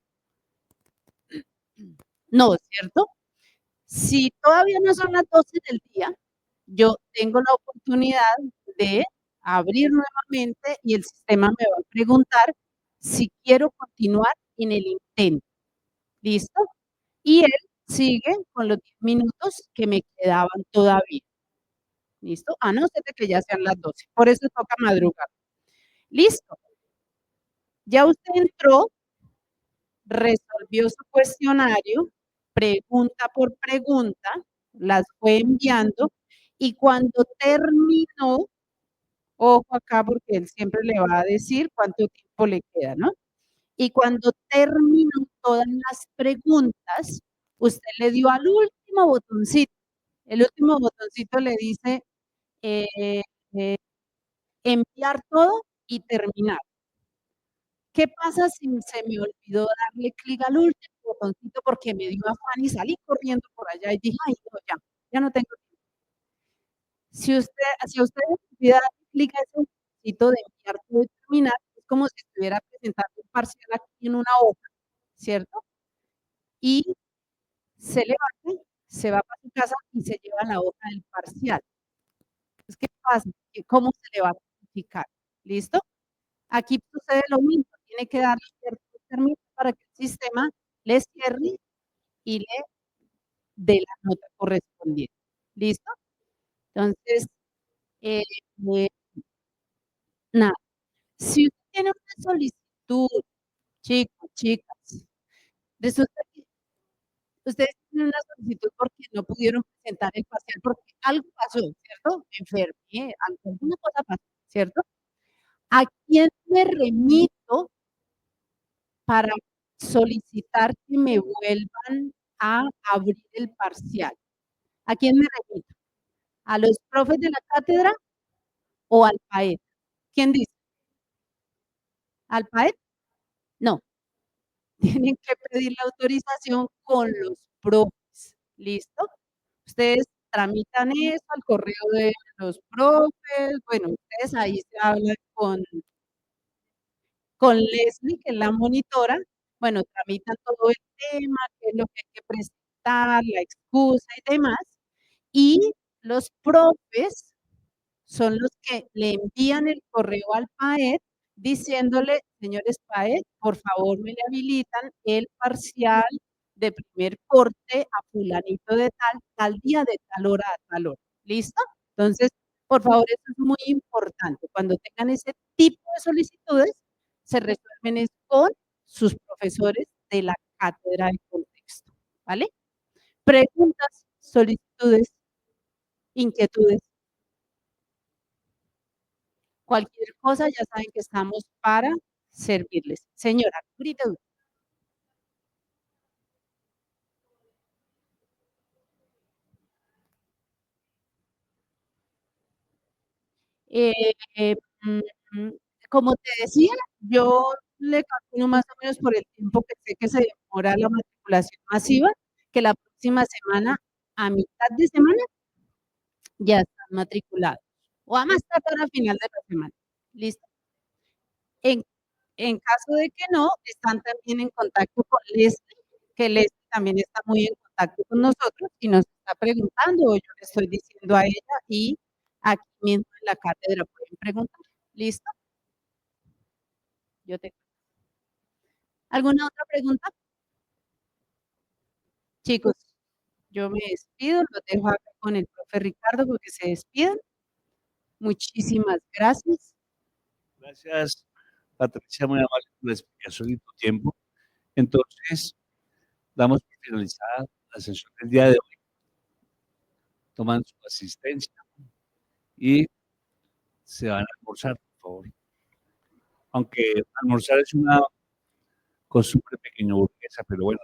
No, ¿cierto? Si todavía no son las 12 del día, yo tengo la oportunidad de abrir nuevamente y el sistema me va a preguntar si quiero continuar en el intento. ¿Listo? Y él sigue con los 10 minutos que me quedaban todavía. ¿Listo? A no ser de que ya sean las 12. Por eso toca madrugar. ¿Listo? Ya usted entró, resolvió su cuestionario, pregunta por pregunta, las fue enviando y cuando terminó, ojo acá porque él siempre le va a decir cuánto tiempo le queda, ¿no? Y cuando terminó todas las preguntas, usted le dio al último botoncito. El último botoncito le dice eh, eh, enviar todo y terminar. ¿Qué pasa si se me olvidó darle clic al último botoncito porque me dio afán y salí corriendo por allá y dije, ay, no, ya no tengo tiempo? Si a usted le olvida darle clic a ese botoncito de enviar todo y terminar, es como si estuviera presentando un parcial aquí en una hoja, ¿cierto? Y se levanta, se va para su casa y se lleva la hoja del parcial. Entonces, ¿qué pasa? ¿Cómo se le va a calificar? ¿Listo? Aquí sucede lo mismo, tiene que darle cierto término para que el sistema le cierre y le dé la nota correspondiente. ¿Listo? Entonces, eh, eh, nada, si usted tiene una solicitud, chicos, chicas, resulta que ustedes tienen una solicitud porque no pudieron presentar el parcial, porque algo pasó, ¿cierto? Me enfermé, alguna cosa pasó, ¿cierto? ¿A quién me remito para solicitar que me vuelvan a abrir el parcial? ¿A quién me remito? ¿A los profes de la cátedra o al PAED? ¿Quién dice? ¿Al PAED? No, tienen que pedir la autorización con los profes. ¿Listo? Ustedes tramitan eso al correo de los profes. Bueno, ustedes ahí se hablan con Leslie, que es la monitora. Bueno, tramitan todo el tema, qué es lo que hay que presentar, la excusa y demás. Y los profes son los que le envían el correo al PAED diciéndole, señores PAED, por favor me le habilitan el parcial de primer corte a fulanito de tal, tal día, de tal hora a tal hora. ¿Listo? Entonces, por favor, eso es muy importante. Cuando tengan ese tipo de solicitudes, se resuelven es con sus profesores de la cátedra de contexto. ¿Vale? Preguntas, solicitudes, inquietudes. Cualquier cosa, ya saben que estamos para servirles. Señora, grite. Eh, eh, mm, mm, como te decía, yo le calculo más o menos por el tiempo que sé que se demora la matriculación masiva, que la próxima semana, a mitad de semana, ya están matriculados. O a más tardar a final de la semana. ¿Listo? En, en caso de que no, están también en contacto con Leslie, que Leslie también está muy en contacto con nosotros y nos está preguntando, o yo le estoy diciendo a ella, y aquí mismo en la cátedra pueden preguntar. ¿Listo? Yo te... ¿Alguna otra pregunta? Chicos, yo me despido, los dejo acá con el profe Ricardo porque se despidan. Muchísimas gracias. Gracias, Patricia, muy amable por la explicación y tu tiempo. Entonces, damos por finalizada la sesión del día de hoy. Toman su asistencia y se van a almorzar, por favor. Aunque almorzar es una costumbre pequeño burguesa, pero bueno,